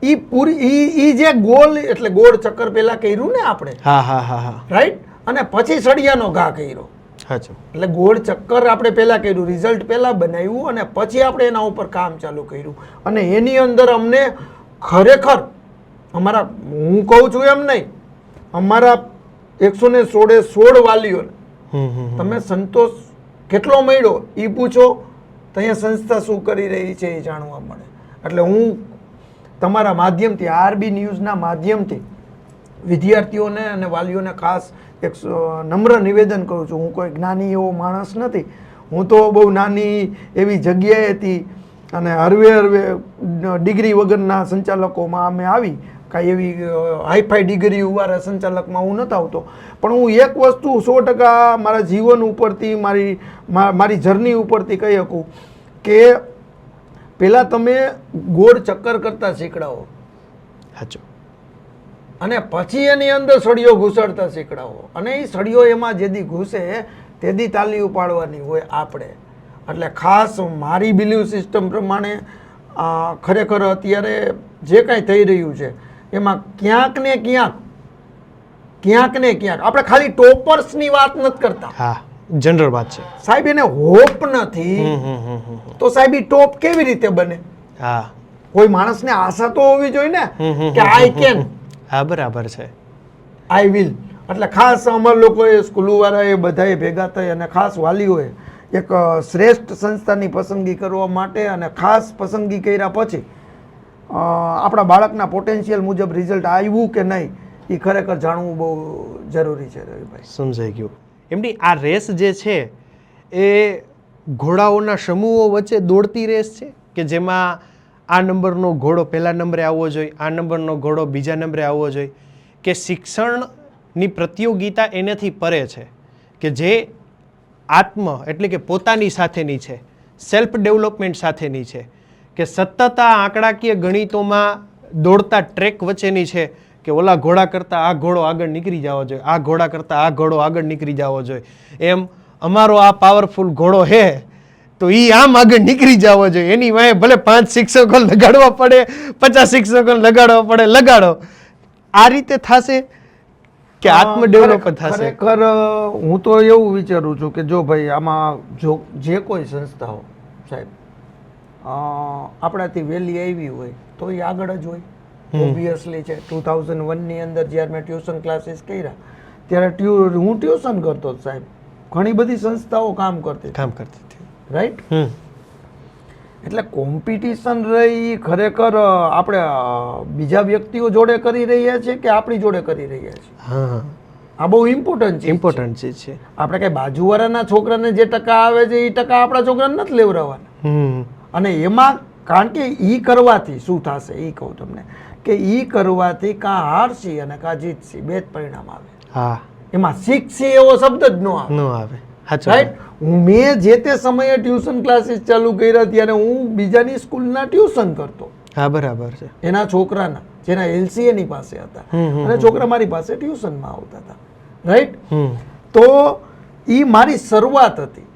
એ પૂરી, એ જે ગોલ એટલે ગોળ ચક્કર પેલા કર્યું ને આપણે, રાઈટ, અને પછી સળિયાનો ઘા કર્યો. સાચું. એટલે ગોળ ચક્કર આપણે પહેલાં કર્યું, રિઝલ્ટ પહેલાં બનાવ્યું અને પછી આપણે એના ઉપર કામ ચાલુ કર્યું અને એની અંદર અમને ખરેખર અમારા, હું કહું છું એમ નહીં, અમારા 116 વાલીઓને તમે સંતોષ કેટલો મળ્યો એ પૂછો તો અહીંયા સંસ્થા શું કરી રહી છે એ જાણવા મળે. એટલે હું તમારા માધ્યમથી, આરબી ન્યૂઝના માધ્યમથી વિદ્યાર્થીઓને અને વાલીઓને ખાસ એક નમ્ર નિવેદન કરું છું. હું કોઈ જ્ઞાની એવો માણસ નથી, હું તો બહુ નાની એવી જગ્યાએથી અને હરવે ડિગ્રી વગરના સંચાલકોમાં અમે આવી, કાંઈ એવી હાઈફાઈ ડિગ્રીવાળા સંચાલકમાં હું નથી આવતો. પણ હું એક વસ્તુ 100% મારા જીવન ઉપરથી, મારી જર્ની ઉપરથી કહી શકું કે પહેલાં તમે ગોળ ચક્કર કરતા શીખડાવો, સાચું, અને પછી એની અંદર સળીઓ ઘૂસડતા શીખડાવો, અને એ સળીઓ એમાં જેદી ઘૂસે તેદી તાલી ઉપાડવાની હોય આપણે. એટલે ખાસ મારી બિલીવ સિસ્ટમ પ્રમાણે ખરેખર અત્યારે જે કાંઈ થઈ રહ્યું છે એમાં ક્યાંક ને ક્યાંક આપણે ખાલી ટોપર્સની વાત નથી કરતા. હા, જનરલ વાત છે સાહેબ. એને હોપ નથી તો સાહેબ એ ટોપ કેવી રીતે બને? હા, કોઈ માણસને આશા તો હોવી જોઈએ ને કે આઈ કેન. હા, બરાબર છે, આઈ વિલ. એટલે ખાસ અમારા લોકોએ, સ્કૂલવાળાએ બધાએ ભેગા થઈ અને ખાસ વાલીઓએ એક શ્રેષ્ઠ સંસ્થાની પસંદગી કરવા માટે અને ખાસ પસંદગી કર્યા પછી આપણા બાળકના પોટેન્શિયલ મુજબ રિઝલ્ટ આવ્યું કે નહીં એ ખરેખર જાણવું બહુ જરૂરી છે રવિભાઈ. સમજાઈ ગયું. એમની આ રેસ જે છે એ ઘોડાઓના સમૂહો વચ્ચે દોડતી રેસ છે કે જેમાં આ નંબરનો ઘોડો પહેલા નંબરે આવવો જોઈએ, આ નંબરનો ઘોડો બીજા નંબરે આવવો જોઈએ, કે શિક્ષણની પ્રતિયોગિતા એનાથી પરે છે કે જે આત્મ એટલે કે પોતાની સાથેની છે, સેલ્ફ ડેવલપમેન્ટ સાથેની છે, કે સતત આ આંકડાકીય ગણિતોમાં દોડતા ટ્રેક વચ્ચેની છે કે ઓલા ઘોડા કરતાં આ ઘોડો આગળ નીકળી જવો જોઈએ, આ ઘોડા કરતાં આ ઘોડો આગળ નીકળી જવો જોઈએ, એમ અમારો આ પાવરફુલ ઘોડો હે તો એ આમ આગળ નીકળી જવો જોઈએ. એની વાંહે ભલે 5 શિક્ષકો લગાડવા પડે, 50 શિક્ષકો લગાડવા પડે, લગાડો. આ રીતે થશે કે આત્મ ડેવલપ થશે. ખરેખર હું તો એવું વિચારું છું કે જો ભાઈ આમાં જો જે કોઈ સંસ્થાઓ સાહેબ આપણાથી વહેલી આવી હોય તો એ આગળ જ હોય. ઓબ્વિયસલી છે. 2001ની અંદર જ્યારે મેં ટ્યુશન ક્લાસીસ કર્યા ત્યારે હું ટ્યુશન કરતો હતો સાહેબ. ઘણી બધી સંસ્થાઓ કામ કરતી હતી, રાઈટ? એટલે કોમ્પિટિશન રહી ખરેખર આપણે બીજા વ્યક્તિઓ જોડે કરી રહ્યા છીએ કે આપણી જોડે કરી રહ્યા છીએ? આ બહુ ઇમ્પોર્ટન્ટ છે. આપણે કઈ બાજુવાળાના છોકરાને જે ટકા આવે છે એ ટકા આપણા છોકરાને નથી લેવડાવવાના. અને એમાં કારણ કે ઈ કરવાથી શું થશે એ કહું તમને કે ઈ કરવાથી કાં હારશી અને કાં જીતશી, બે જ પરિણામ આવે. એમાં શીખશી એવો શબ્દ જ ન આવે. રાઈટ? મેં જે તે સમયે ટ્યુશન ક્લાસીસ ચાલુ કર્યા ત્યારે હું બીજાની સ્કૂલના ટ્યુશન કરતો. હા, બરાબર છે. એના છોકરાના જેના LCA ની પાસે હતા અને છોકરા મારી પાસે ટ્યુશનમાં આવતા હતા. રાઈટ? તો ઈ મારી શરૂઆત હતી.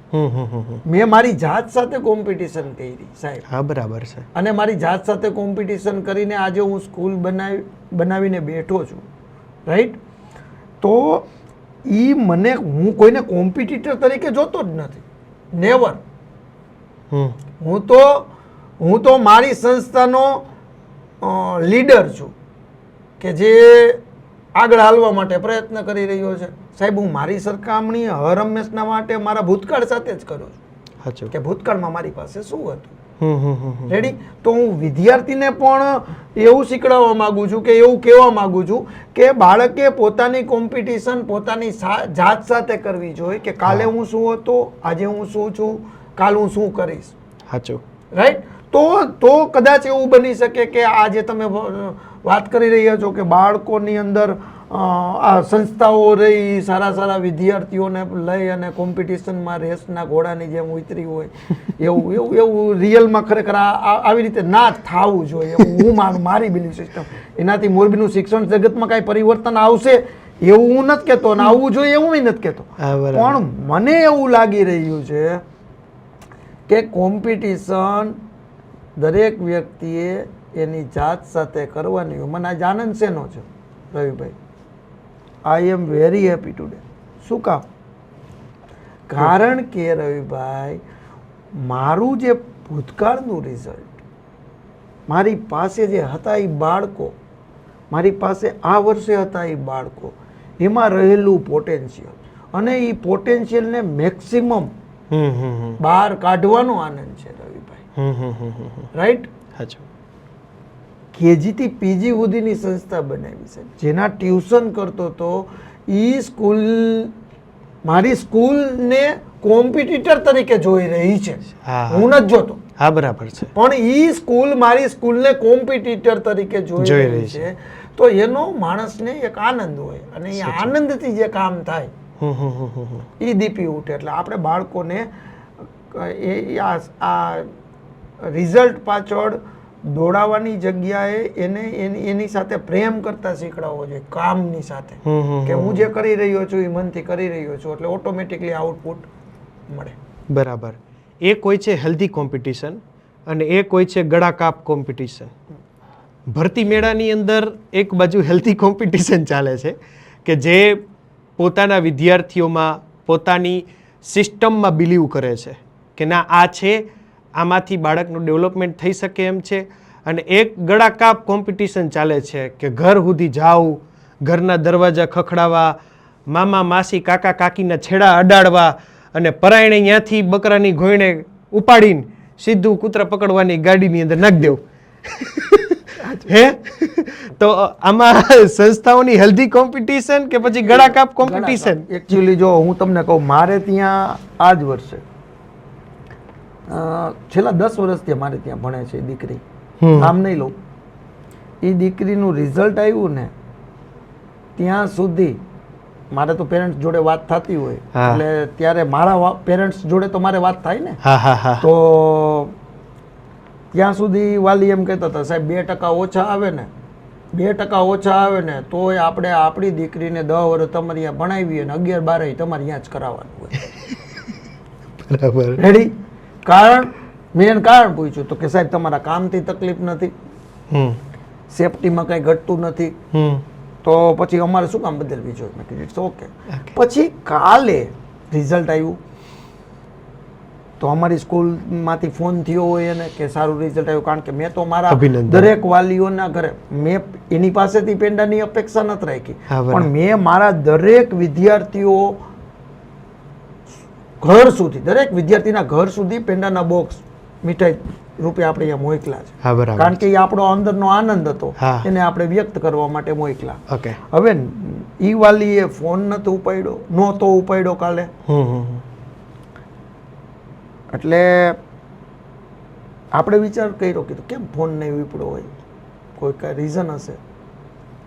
મેં મારી જાત સાથે કોમ્પિટિશન કરી સાહેબ. હા, બરાબર છે. અને મારી જાત સાથે કોમ્પિટિશન કરીને આજે હું સ્કૂલ બનાવીને બેઠો છું. રાઈટ? તો ઈ મને, હું કોઈને કોમ્પિટિટર તરીકે જોતો જ નથી, નેવર. હું તો મારી સંસ્થાનો લીડર છું કે જે આગળ હાલવા માટે પ્રયત્ન કરી રહ્યો છે. સાહેબ, હું મારી સરખામણી હંમેશના માટે મારા ભૂતકાળ સાથે જ કરું છું કે ભૂતકાળમાં મારી પાસે શું હતું. રેડી? તો હું વિદ્યાર્થીને પણ એવું શીખડાવવા માંગુ છું કે એવું કહેવા માંગુ છું કે બાળકે પોતાની કોમ્પિટિશન પોતાની જાત સાથે કરવી જોઈએ કે કાલે હું શું હતો, આજે હું શું છું, કાલ હું શું કરીશ. સાચું. રાઈટ? તો કદાચ એવું બની શકે કે આજે તમે વાત કરી રહ્યા છો કે બાળકોની અંદર આ સંસ્થાઓ રહી સારા વિદ્યાર્થીઓને લઈ અને કોમ્પિટિશનમાં રેસના ઘોડાની જેમ ઉતરી હોય એવું રિયલમાં ખરેખર આવી રીતે ના થવું જોઈએ. હું મારી બિલીફ સિસ્ટમ, એનાથી મોરબીનું શિક્ષણ જગતમાં કાંઈ પરિવર્તન આવશે એવું હું નથી કહેતો અને આવવું જોઈએ એવું નથી કહેતો. પણ મને એવું લાગી રહ્યું છે કે કોમ્પિટિશન દરેક વ્યક્તિએ એની જાત સાથે કરવાની હોય. મને આજ આનંદ શેનો છે રવિભાઈ? આઈ એમ વેરી હેપી ટુડે. શું કામ? કારણ કે રવિભાઈ, મારું જે ભૂતકાળનું રિઝલ્ટ, મારી પાસે જે હતા એ બાળકો, મારી પાસે આ વર્ષે હતા એ બાળકો, એમાં રહેલું પોટેન્શિયલ, અને એ પોટેન્શિયલને મેક્સિમમ બહાર કાઢવાનો આનંદ છે રવિભાઈ. રાઈટ? કેજી થી પીજી સુધીની સંસ્થા બનાવી છે. જેના ટ્યુશન કરતો તો એ સ્કૂલ, મારી સ્કૂલને કોમ્પિટિટર તરીકે જોઈ રહી છે. હું નથી જોતો. હા, બરાબર છે. પણ ઈ સ્કૂલ મારી સ્કૂલને કોમ્પિટિટર તરીકે જોઈ રહી છે. તો એનો માણસને એક આનંદ હોય, અને એ આનંદથી જે કામ થાય એ દીપી ઉઠે. એટલે આપણે બાળકોને આ રિઝલ્ટ પાછળ દોડાવવાની જગ્યાએ એને એની સાથે પ્રેમ કરતા શીખડાવવો જોઈએ, કામની સાથે, કે હું જે કરી રહ્યો છું એ મનથી કરી રહ્યો છું, એટલે ઓટોમેટિકલી આઉટપુટ મળે. બરાબર. એક હોય છે હેલ્ધી કોમ્પિટિશન, અને એક હોય છે ગળાકાપ કોમ્પિટિશન. ભરતી મેળાની અંદર એક બાજુ હેલ્ધી કોમ્પિટિશન ચાલે છે, કે જે પોતાના વિદ્યાર્થીઓમાં, પોતાની સિસ્ટમમાં બિલીવ કરે છે કે ના, આ છે, આમાંથી બાળકનું ડેવલપમેન્ટ થઈ શકે એમ છે. અને એક ગળાકાપ કોમ્પિટિશન ચાલે છે, કે ઘર સુધી જાવું, ઘરના દરવાજા ખખડાવવા, મામા માસી કાકા કાકીના છેડા અડાડવા, અને પરાયણે ત્યાંથી બકરાની ઘોયણે ઉપાડીને સીધું કૂતરા પકડવાની ગાડીની અંદર નાખી દેવું. હે? તો આમાં સંસ્થાઓની હેલ્ધી કોમ્પિટિશન કે પછી ગળાકાપ કોમ્પિટિશન? એકચ્યુઅલી જો હું તમને કહું, મારે ત્યાં આ જ વર્ષે છેલ્લા 10 વર્ષથી મારે ત્યાં ભણે છે દીકરી, નામ નહીં લઉં, એ દીકરીનું રિઝલ્ટ આવ્યું ને ત્યાં સુધી મારે તો પેરેન્ટ્સ જોડે વાત થતી હોય, એટલે ત્યારે મારા પેરેન્ટ્સ જોડે તો મારે વાત થાય ને, તો ત્યાં સુધી વાલી એમ કહેતા હતા, સાહેબ 2% ઓછા આવે ને, 2% ઓછા આવે ને તોય આપણે આપણી દીકરીને 10 વર્ષ તમારી અહીંયા ભણાવીએ ને 11-12 તમારે અહીંયા જ કરાવવાનું હોય. બરાબર. રેડી? કારણ મેં એને કારણ પૂછ્યું તો કે સાહેબ તમારા કામથી તકલીફ નથી, સેફટીમાં કંઈ ઘટતું નથી, તો પછી અમારે શું કામ બદલવી જોઈએ? મેં કીધું ઇટ્સ ઓકે. પછી કાલે રિઝલ્ટ આવ્યું તો અમારી સ્કૂલમાંથી ફોન થયો હોય એને કે સારું રિઝલ્ટ આવ્યું, કારણ કે મેં તો મારા દરેક વાલીઓના ઘરે, મેં એની પાસેથી પેંડાની અપેક્ષા નથી રાખી, પણ મેં મારા દરેક વિદ્યાર્થીઓ ઘર સુધી, દરેક વિદ્યાર્થીના ઘર સુધી પેંડાના બોક્સ મીઠાઈ રૂપે આપણે અહીંયા મોકલા છે, કારણ કે એ આપણો અંદરનો આનંદ હતો, એને આપણે વ્યક્ત કરવા માટે મોકલા. હવે ઈ વાલીએ ફોન નતો ઉપાડ્યો, નહોતો ઉપાડ્યો કાલે, એટલે આપણે વિચાર કર્યો કે કેમ ફોન નહીં ઉપડ્યો હોય, કોઈ કાંઈ રીઝન હશે.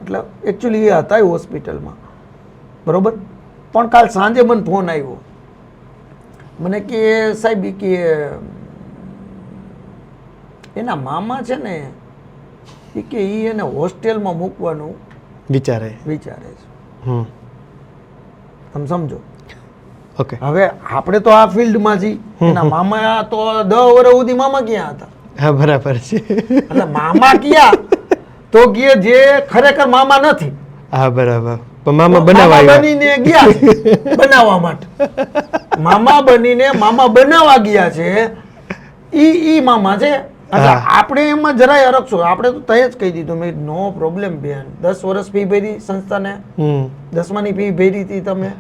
એટલે એકચ્યુઅલી એ હતા હોસ્પિટલમાં, બરોબર. પણ કાલ સાંજે મને ફોન આવ્યો, મને કે સાહેબ કે એના મામા છે ને એ કે એને હોસ્ટેલમાં મૂકવાનું વિચારે છે. તમે સમજો. ઓકે. હવે આપણે તો આ ફિલ્ડમાં છીએ, એના મામા તો 10 વર્ષ સુધી મામા ક્યાં હતા? હા, બરાબર છે. એટલે મામા ક્યાં તો કે જે ખરેખર મામા નથી. હા, બરાબર. મામા બનીને ગયા બનાવવા માટે, મામા બનીને મામા બનાવવા ગયા છે, ઈ મામા છે. આપણે એમાં જરાય અરકશું, આપણે તો તય જ કહી દીધું, મેં નો પ્રોબ્લેમ બેન, 10 વર્ષ ફી ભરી સંસ્થાને, 10માની ફી ભરી હતી તમે,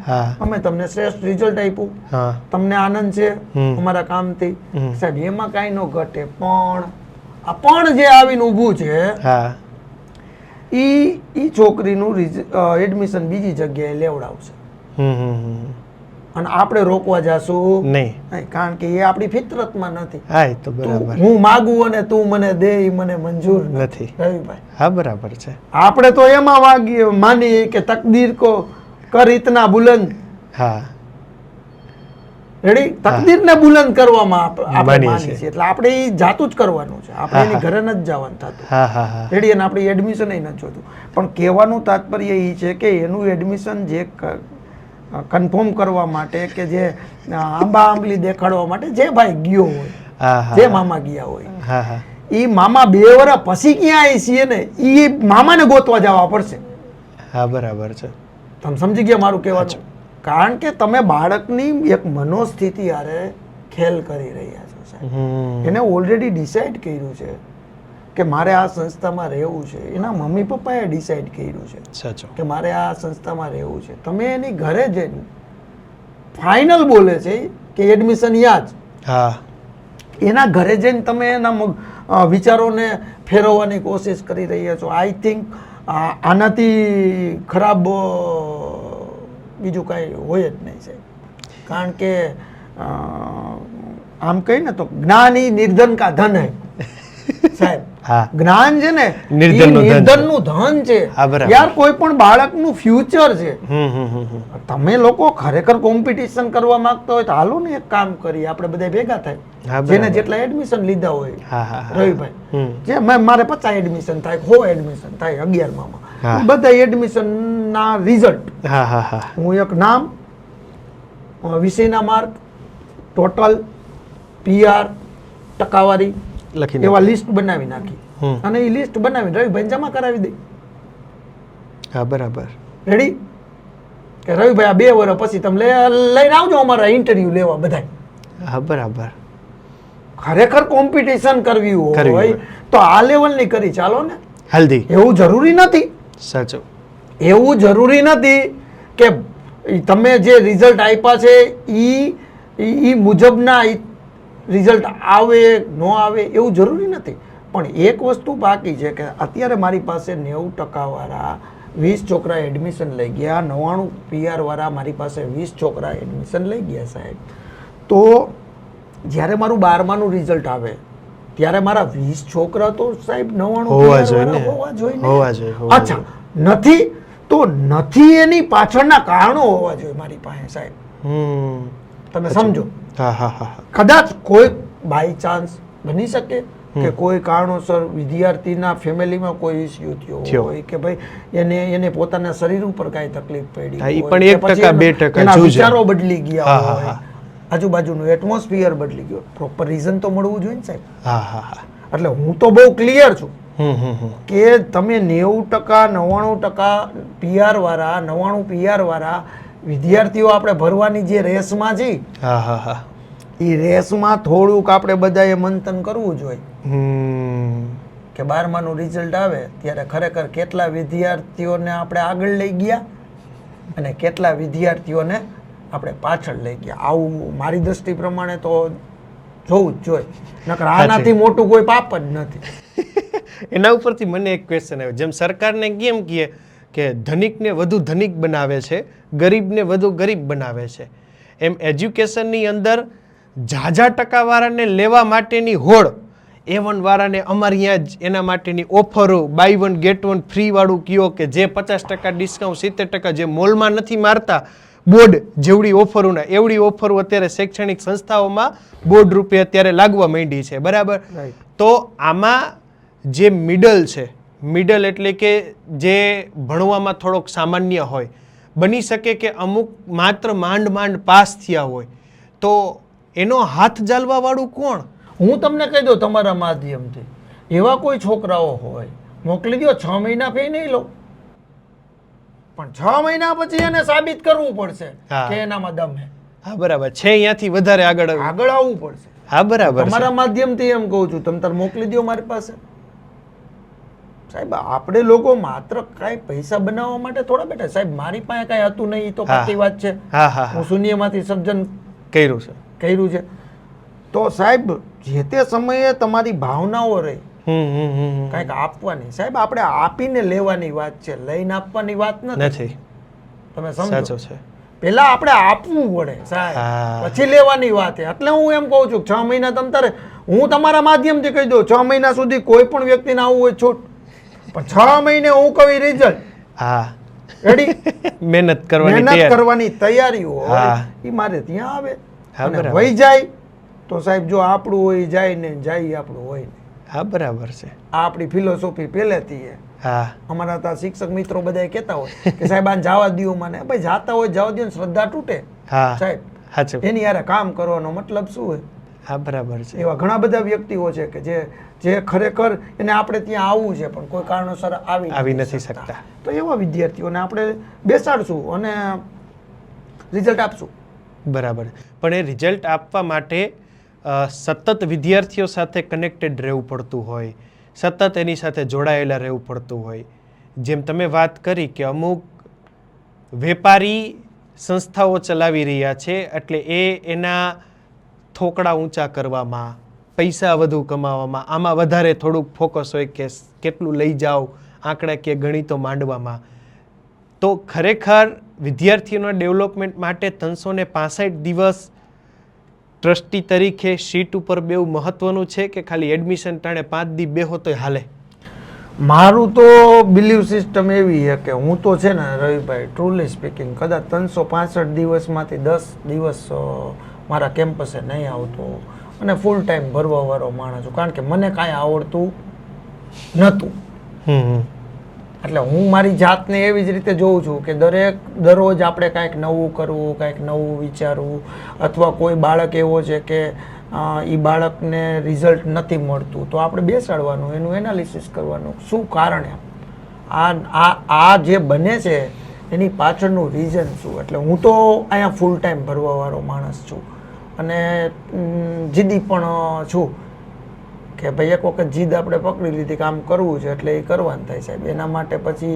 અમે તમને શ્રેષ્ઠ રિઝલ્ટ આપ્યું, તમને આનંદ છે અમારા કામથી, સાહેબ એમાં કાંઈ ન ઘટે. પણ આ પણ જે આવીને ઊભું છે ઈ છોકરીનું એડમિશન બીજી જગ્યાએ લેવડાવશે, અને આપણે રોકવા જાશું નહીં, કારણ કે એ આપણી ફિતરતમાં નથી. હું માગું અને તું મને દે, એ મને મંજૂર નથી રવિભાઈ. હા, બરાબર છે. આપણે તો એમાં માની કે તકદીર કો કર ઇતના બુલંદ. હા, રેડી? તકદીરને બુલંદ કરવામાં આપણે માની છીએ, એટલે આપણે એ જાતું જ કરવાનું છે, આપણે એની ઘરે નથી જવાનું થતું. રેડી? અને આપણે એડમિશન નથી જોતું. પણ કહેવાનું તાત્પર્ય એ છે કે એનું એડમિશન જે કન્ફર્મ કરવા માટે, કે જે આંબા આંબલી દેખાડવા માટે જે ભાઈ ગયો હોય, જે મામા ગયા હોય, એ મામા 2 વર્ષ પછી ક્યાં આવી છીએ ને, એ મામાને ગોતવા જવા પડશે. હા, બરાબર છે. તમે સમજી ગયા મારું કહેવાનું? કારણ કે તમે બાળકની એક મનોસ્થિતિ હારે ખેલ કરી રહ્યા છો સાહેબ. એને ઓલરેડી ડિસાઈડ કર્યું છે કે મારે આ સંસ્થામાં રહેવું છે. એના મમ્મી પપ્પાએ ડિસાઈડ કર્યું છે સાચો કે મારે આ સંસ્થામાં રહેવું છે. તમે એની ઘરે જઈને ફાઇનલ બોલે છે કે એડમિશન યાદ. હા, એના ઘરે જઈને તમે એના વિચારોને ફેરવવાની કોશિશ કરી રહ્યા છો. આઈ થિંક આનાથી ખરાબ બીજું કાંઈ હોય જ નહીં સાહેબ. કારણ કે આમ કહી ને તો જ્ઞાન ઈ નિર્ધન કા ધન હે સાહેબ. હા, જ્ઞાન છે ને નિર્ધનનું ધન નિર્ધનનું ધન છે. હા, બરાબર. યાર કોઈ પણ બાળકનું ફ્યુચર છે. તમે લોકો ખરેખર કોમ્પિટિશન કરવા માંગતા હોય તો હાલો ને એક કામ કરીએ, આપણે બધા ભેગા હા, થાય. બરાબર. જેને જેટલા એડમિશન લીધા હોય હા, હા, હા. રવિભાઈ, જે મારે 50 એડમિશન થાય, 100 એડમિશન થાય 11 હા. માં, બધા એડમિશન ના રિઝલ્ટ હા, હા, હા. હું એક નામ, વિષયના માર્ક, ટોટલ, પીઆર, ટકાવારી લખીને એવા લિસ્ટ બનાવી નાખી અને એ લિસ્ટ બનાવીને રવિભાઈ જમા કરાવી દે. હા, બરાબર. રેડી કે રવિભાઈ આ 2 વર્ષ પછી તમે લઈને આવજો અમારા ઇન્ટરવ્યુ લેવા બધા. હા, બરાબર. ખરેખર કોમ્પિટિશન કરવી કરવી હોય તો આ લેવલની કરી ચાલો ને. હલ્દી એવું જરૂરી નથી, સાચું. એવું જરૂરી નથી કે તમે જે રિઝલ્ટ આપ્યા છે ઈ મુજબના રિઝલ્ટ આવે ન આવે એવું જરૂરી નથી. પણ એક વસ્તુ બાકી છે કે અત્યારે મારી પાસે 90% વાળા 20 છોકરા એડમિશન લઈ ગયા, 99 પીઆર વાળા મારી પાસે 20 છોકરા એડમિશન લઈ ગયા સાહેબ. તો જ્યારે મારું 12માનું રિઝલ્ટ આવે ત્યારે મારા 20 છોકરા તો સાહેબ 99 હોવા PR જોઈએ ને. વાળા હોવા જોઈએ ને. હોવા જોઈએ, હોવા અચ્છા, નથી તો નથી એની પાછળના કારણો હોવા જોઈએ મારી પાસે સાહેબ. તમે સમજો. હા, હા, હા. કદાચ કોઈ બાય ચાન્સ બની શકે કે કોઈ કારણોસર વિદ્યાર્થીના ફેમિલીમાં કોઈ ઇસ્યુ થયો હોય કે ભાઈ એને પોતાના શરીર ઉપર કાંઈ તકલીફ પડી હા, ઈ હોય, પણ કે 1% પછી 2% એના જૂજે. વિચારો બદલી ગયા હા, હા, હોય, હા. આજુબાજુનું એટમોસ્ફિયર બદલી ગયો. પ્રોપર રીઝન તો મળવું જોઈએ ને સાહેબ. હા, હા, હા. એટલે હું તો બહુ ક્લિયર છું હમ. કે તમે 90% 99% પીઆર વાળા 99 પીઆર વાળા વિદ્યાર્થીઓ આપણે ભરવાની જે રેસમાં છે હા, હા, હા. એ રેસમાં થોડુંક આપણે બધાએ મંથન કરવું જોઈએ હમ. કે 12માનું રિઝલ્ટ આવે ત્યારે ખરેખર કેટલા વિદ્યાર્થીઓને આપણે આગળ લઈ ગયા અને કેટલા વિદ્યાર્થીઓને આપણે પાછળ લઈ ગયા. આવું મારી દ્રષ્ટિ પ્રમાણે તો જોવું જ જોઈએ. નકર આનાથી મોટું કોઈ પાપ જ નથી. એના ઉપરથી મને એક ક્વેશ્ચન આવ્યો. જેમ સરકારને કેમ કહે કે ધનિકને વધુ ધનિક બનાવે છે, ગરીબને વધુ ગરીબ બનાવે છે, એમ એજ્યુકેશનની અંદર ઝાઝા ટકાવાળાને લેવા માટેની હોડ, A1 વાળાને અમારી અહીંયા જ એના માટેની ઓફરો, બાય 1 ગેટ 1 ફ્રી વાળું કયો કે જે 50% ડિસ્કાઉન્ટ 70% જે મોલમાં નથી મારતા બોર્ડ જેવડી ઓફરોના એવડી ઓફરો અત્યારે શૈક્ષણિક સંસ્થાઓમાં બોર્ડ રૂપે અત્યારે લાગવા માંડી છે. બરાબર. તો આમાં જે મિડલ છે, મિડલ એટલે કે જે ભણવામાં થોડોક સામાન્ય હોય, બની શકે કે અમુક માત્ર માંડ પાસ થયા હોય, તો એનો હાથ ઝાલવા વાળું કોણ? હું તમને કહી દઉં તમારા માધ્યમથી, એવા કોઈ છોકરાઓ હોય મોકલી દો, 6 મહિના ફી નહીં લો, પણ 6 મહિના પછી એને સાબિત કરવું પડશે કે એનામાં દમ હે. હા, બરાબર છે. અહીંયાથી વધારે આગળ આવવું પડશે. હા, બરાબર. તમારા માધ્યમથી એમ કહું છું, તમે તાર મોકલી દો મારી પાસે. સાહેબ આપણે લોકો માત્ર કાંઈ પૈસા બનાવવા માટે થોડા બેઠા. સાહેબ મારી પાસે કાંઈ હતું નહીં, એ તો ખોટી વાત છે. હું શૂન્યમાંથી સર્જન કર્યું છે. તો સાહેબ જે તે સમયે તમારી ભાવનાઓ રહી કાંઈક આપવાની. સાહેબ આપણે આપીને લેવાની વાત છે, લઈને આપવાની વાત નથી. તમે સમજો છે. પેલા આપણે આપવું પડે સાહેબ, પછી લેવાની વાત છે. એટલે હું એમ કહું છું 6 મહિના તમ તારે, હું તમારા માધ્યમથી કહી દઉં 6 મહિના સુધી કોઈ પણ વ્યક્તિને આવવું હોય છૂટ, પણ 6 મહિને હું કહું રિઝલ્ટ. હા, રેડી. મહેનત કરવાની તૈયારી હોય એ મારે ત્યાં આવે અને વહી જાય તો સાહેબ જો આપણું હોય જાય ને જાય આપણું હોય ને. હા, બરાબર છે. આ આપણી ફિલોસોફી પહેલેથી અમારા ત્યાં શિક્ષક મિત્રો બધા કહેતા હોય કે સાહેબ આને જવા દો મને. ભાઈ જાતા હોય જવા દો ને, શ્રદ્ધા તૂટે સાહેબ, એની યારે કામ કરવાનો મતલબ શું હોય? હા, બરાબર છે. એવા ઘણા બધા વ્યક્તિઓ છે કે જે ખરેખર એને આપણે ત્યાં આવવું છે પણ કોઈ કારણોસર આવી નથી શકતા. તો એવા વિદ્યાર્થીઓને આપણે બેસાડશું અને રિઝલ્ટ આપશું. બરાબર. પણ એ રિઝલ્ટ આપવા માટે સતત વિદ્યાર્થીઓ સાથે કનેક્ટેડ રહેવું પડતું હોય, સતત એની સાથે જોડાયેલા રહેવું પડતું હોય. જેમ તમે વાત કરી કે અમુક વેપારી સંસ્થાઓ ચલાવી રહ્યા છે, એટલે એના થોકડા ઊંચા કરવામાં, પૈસા વધુ કમાવામાં, આમાં વધારે થોડુંક ફોકસ હોય કે કેટલું લઈ જાઓ, આંકડાકીય ગણિતો માંડવામાં. તો ખરેખર વિદ્યાર્થીઓના ડેવલપમેન્ટ માટે 365 દિવસ ટ્રસ્ટી તરીકે શીટ ઉપર બેવું મહત્વનું છે કે ખાલી એડમિશન ટાણે 5 દી બેહો તોય હાલે? મારું તો બિલીવ સિસ્ટમ એવી છે કે હું તો છે ને રવિભાઈ, ટ્રુલી સ્પીકિંગ, કદાચ 365 દિવસમાંથી 10 દિવસ મારા કેમ્પસે નહીં આવતો અને ફૂલ ટાઈમ ભરવાવાળો માણસ છું, કારણ કે મને કાંઈ આવડતું નહોતું. એટલે હું મારી જાતને એવી જ રીતે જોઉં છું કે દરરોજ આપણે કાંઈક નવું કરવું, કાંઈક નવું વિચારવું, અથવા કોઈ બાળક એવો છે કે એ બાળકને રિઝલ્ટ નથી મળતું તો આપણે બેસાડવાનું, એનું એનાલિસિસ કરવાનું, શું કારણ એમ આ જે બને છે એની પાછળનું રીઝન શું. એટલે હું તો અહીંયા ફૂલ ટાઈમ ભરવાવાળો માણસ છું અને જીદી પણ છું કે ભાઈ એક વખત જીદ આપણે પકડી લીધી, કામ કરવું છે એટલે એ કરવાનું થાય સાહેબ. એના માટે પછી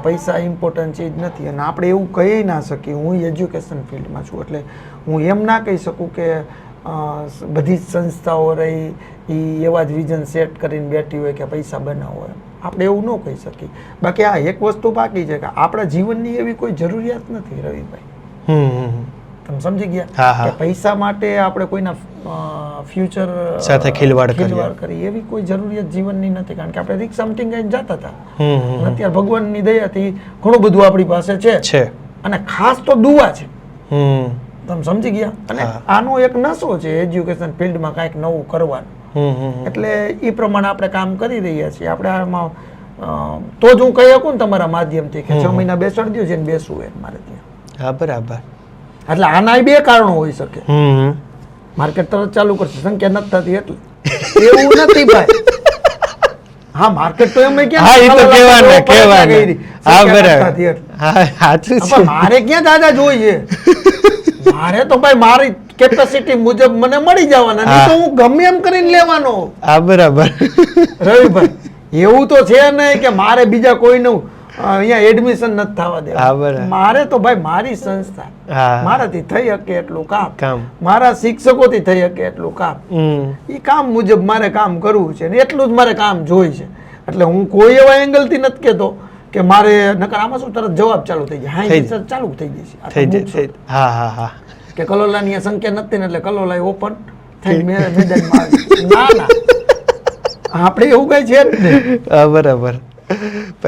પૈસા ઇમ્પોર્ટન્ટ ચીજ નથી. અને આપણે એવું કહી ના શકીએ, હું એજ્યુકેશન ફિલ્ડમાં છું એટલે હું એમ ના કહી શકું કે બધી જ સંસ્થાઓ રહી એ એવા જ વિઝન સેટ કરીને બેઠી હોય કે પૈસા બનાવો એમ. આપણે એવું ન કહી શકીએ. બાકી આ એક વસ્તુ બાકી છે કે આપણા જીવનની એવી કોઈ જરૂરિયાત નથી રવિભાઈ. તમે સમજી ગયા કે પૈસા માટે આપણે કોઈના ફ્યુચર સાથે ખિલવાડ કરી એવી કોઈ જરૂરિયાત જીવનની નથી, કારણ કે આપણે રિક્ષા ટીંગાઈને જતા હતા. અત્યારે ભગવાનની દયાથી ઘણું બધું આપણી પાસે છે અને ખાસ તો દુઆ છે. તમે સમજી ગયા. અને આનો એક નશો છે એજ્યુકેશન ફિલ્ડમાં કાંઈક નવું કરવાનું. એટલે એ પ્રમાણે આપણે કામ કરી રહ્યા છીએ. આપણે આમાં તો જ હું કહી શકું ને તમારા માધ્યમથી કે 6 મહિના બેસાડી દો છે ને બેસવું એમ મારે ત્યાં. હા, બરાબર. એટલે આના 2 કારણો હોઈ શકે. માર્કેટ તરત ચાલુ કરશે, સંખ્યા નથી થતી એટલે. એવું નથી ભાઈ. હા, માર્કેટ તો એમ મારે ક્યાં દાદા જોઈએ? મારે તો ભાઈ મારી કેપેસિટી મુજબ મને મળી જવાના, નહીં તો હું ગમે એમ કરીને લેવાનો. બરાબર રવિભાઈ, એવું તો છે નહીં કે મારે બીજા કોઈનું અહીંયા એડમિશન નથી થવા દેવા. મારે તો ભાઈ મારી સંસ્થા, મારાથી થઈ શકે એટલું કામ, મારા શિક્ષકોથી થઈ શકે એટલું કામ, એ કામ મુજબ મારે કામ કરવું છે ને એટલું જ મારે કામ જોઈ છે. એટલે હું કોઈ એવા એંગલથી નથી કહેતો કે મારે, નકર આમાં શું તરત જવાબ ચાલુ થઈ જાય, હા ચાલુ થઈ જશે કે કલોલાની સંખ્યા નથી ને એટલે કલોલા ઓપન થઈ મેદાનમાં. ના ના, આપણે એવું કઈ છે જ નહીં. બરાબર.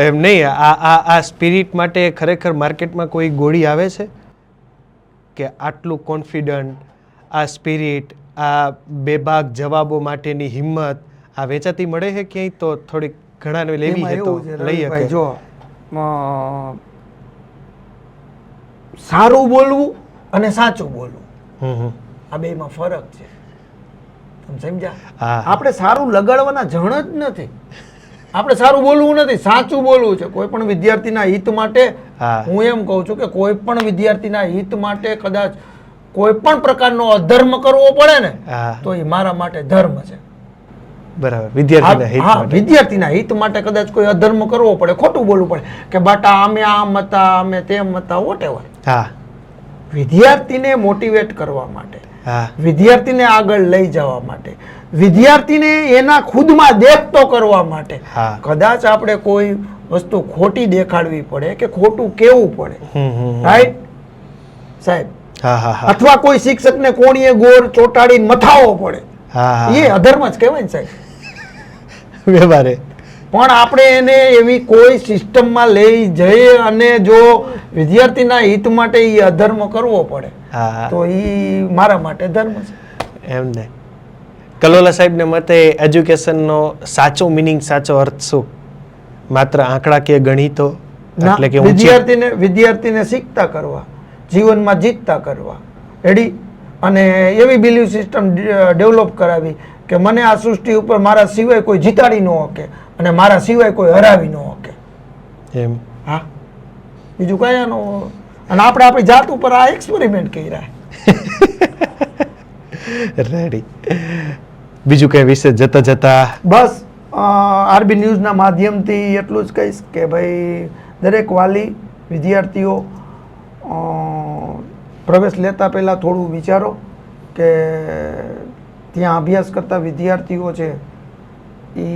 એમ નહીં, આ સ્પિરિટ માટે ખરેખર માર્કેટમાં કોઈ ગોળી આવે છે કે આટલું કોન્ફિડન્ટ, આ સ્પિરિટ, આ બેબાક જવાબો માટેની હિંમત આ વેચાતી મળે છે ક્યાંય? તો થોડીક ઘણાને લેવી છે તો લઈ શકે. જો સારું બોલવું અને સાચું બોલવું, આ બેમાં ફરક છે. તમે સમજ્યા? આપણે સારું લગાડવાના જણ જ નથી. આપણે સારું બોલવું નથી, સાચું બોલવું છે. કોઈ પણ વિદ્યાર્થીના હિત માટે, હું એમ કહું છું કે કોઈ પણ વિદ્યાર્થીના હિત માટે કદાચ કોઈ પણ પ્રકારનો અધર્મ કરવો પડે ને તો એ મારા માટે ધર્મ છે. બરાબર. વિદ્યાર્થીના હિત માટે કદાચ કોઈ અધર્મ કરવો પડે, ખોટું બોલવું પડે કે બાટા અમે આમ હતા, અમે તેમ હતા, વોટેવર. વિદ્યાર્થીને મોટિવેટ કરવા માટે, વિદ્યાર્થીને આગળ લઈ જવા માટે, વિદ્યાર્થીને એના ખુદમાં દેખતો કરવા માટે કદાચ આપણે કોઈ વસ્તુ ખોટી દેખાડવી પડે કે ખોટું કેવું પડે, રાઈટ સાહેબ? અથવા કોઈ શિક્ષકને કોણીએ ગોળ ચોટાડીને મથાવવો પડે, એ અધર્મ જ કહેવાય ને સાહેબ. વ્યવહારે પણ આપણે એને એવી કોઈ સિસ્ટમમાં લઈ જઈએ અને જો વિદ્યાર્થીના હિત માટે એ અધર્મ કરવો પડે તો એ મારા માટે ધર્મ છે. એમ ને કલોલા સાહેબને મતે એજ્યુકેશનનો સાચો મિનિંગ, સાચો અર્થ શું? માત્ર આંકડાકીય ગણિતો? એટલે કે વિદ્યાર્થીને શીખતા કરવા, જીવનમાં જીતતા કરવા, રેડી, અને એવી બિલીવ સિસ્ટમ ડેવલપ કરાવી કે મને આ સૃષ્ટિ ઉપર મારા સિવાય કોઈ જીતાડી ન શકે અને મારા સિવાય કોઈ હરાવી ન શકે. એમ? હા, બીજું કઈ આનો અને આપણે આપણી જાત ઉપર આ એક્સપેરિમેન્ટ કર્યા. રેડી. બીજું કઈ વિશે જતા જતા બસ આરબી ન્યૂઝના માધ્યમથી એટલું જ કહીશ કે ભાઈ દરેક વાલી વિદ્યાર્થીઓ પ્રવેશ લેતા પહેલાં થોડું વિચારો કે ત્યાં અભ્યાસ કરતા વિદ્યાર્થીઓ છે એ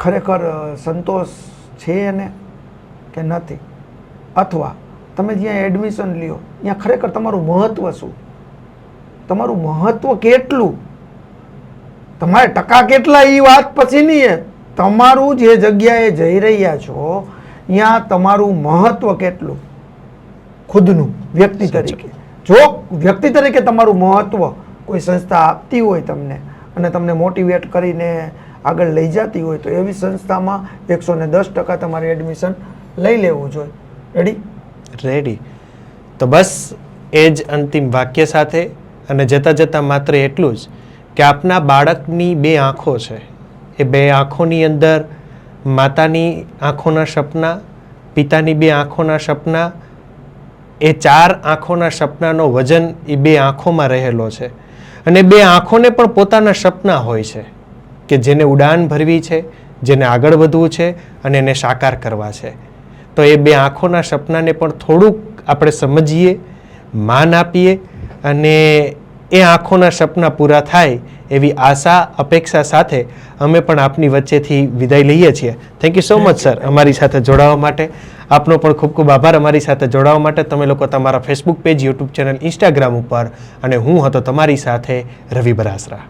ખરેખર સંતોષ છે એને કે નથી, અથવા તમે જ્યાં એડમિશન લ્યો ત્યાં ખરેખર તમારું મહત્ત્વ શું, તમારું મહત્ત્વ કેટલું, તમારે ટકા કેટલા એ વાત પછી નહીં, તમારું જે જગ્યાએ જઈ રહ્યા છો ત્યાં તમારું મહત્ત્વ કેટલું ખુદનું વ્યક્તિ તરીકે. જો વ્યક્તિ તરીકે તમારું મહત્ત્વ કોઈ સંસ્થા આપતી હોય તમને અને તમને મોટિવેટ કરીને આગળ લઈ જતી હોય તો એવી સંસ્થામાં 110% તમારે એડમિશન લઈ લેવું જોઈએ. રેડી? રેડી. તો બસ એ જ અંતિમ વાક્ય સાથે અને જતાં જતાં માત્ર એટલું જ કે આપના બાળકની 2 આંખો છે, એ 2 આંખોની અંદર માતાની આંખોના સપના, પિતાની 2 આંખોના સપના, એ 4 આંખોના સપનાનો વજન એ 2 આંખોમાં રહેલો છે. અને 2 આંખોને પણ પોતાના સપના હોય છે કે જેને ઉડાન ભરવી છે, જેને આગળ વધવું છે અને એને સાકાર કરવા છે. તો એ 2 આંખોના સપનાને પણ થોડુંક આપણે સમજીએ, માન આપીએ અને એ આંખોના સપના પૂરા થાય એવી આશા અપેક્ષા સાથે અમે પણ આપની વચ્ચેથી વિદાય લઈએ છીએ. Thank you so much sir અમારી સાથે જોડાવા માટે. આપનો પણ ખૂબ ખૂબ આભાર અમારી સાથે જોડાવા માટે. તમે લોકો તમારા Facebook page, YouTube channel, Instagram ઉપર, અને હું હતો તમારી સાથે રવિ બરાસરા.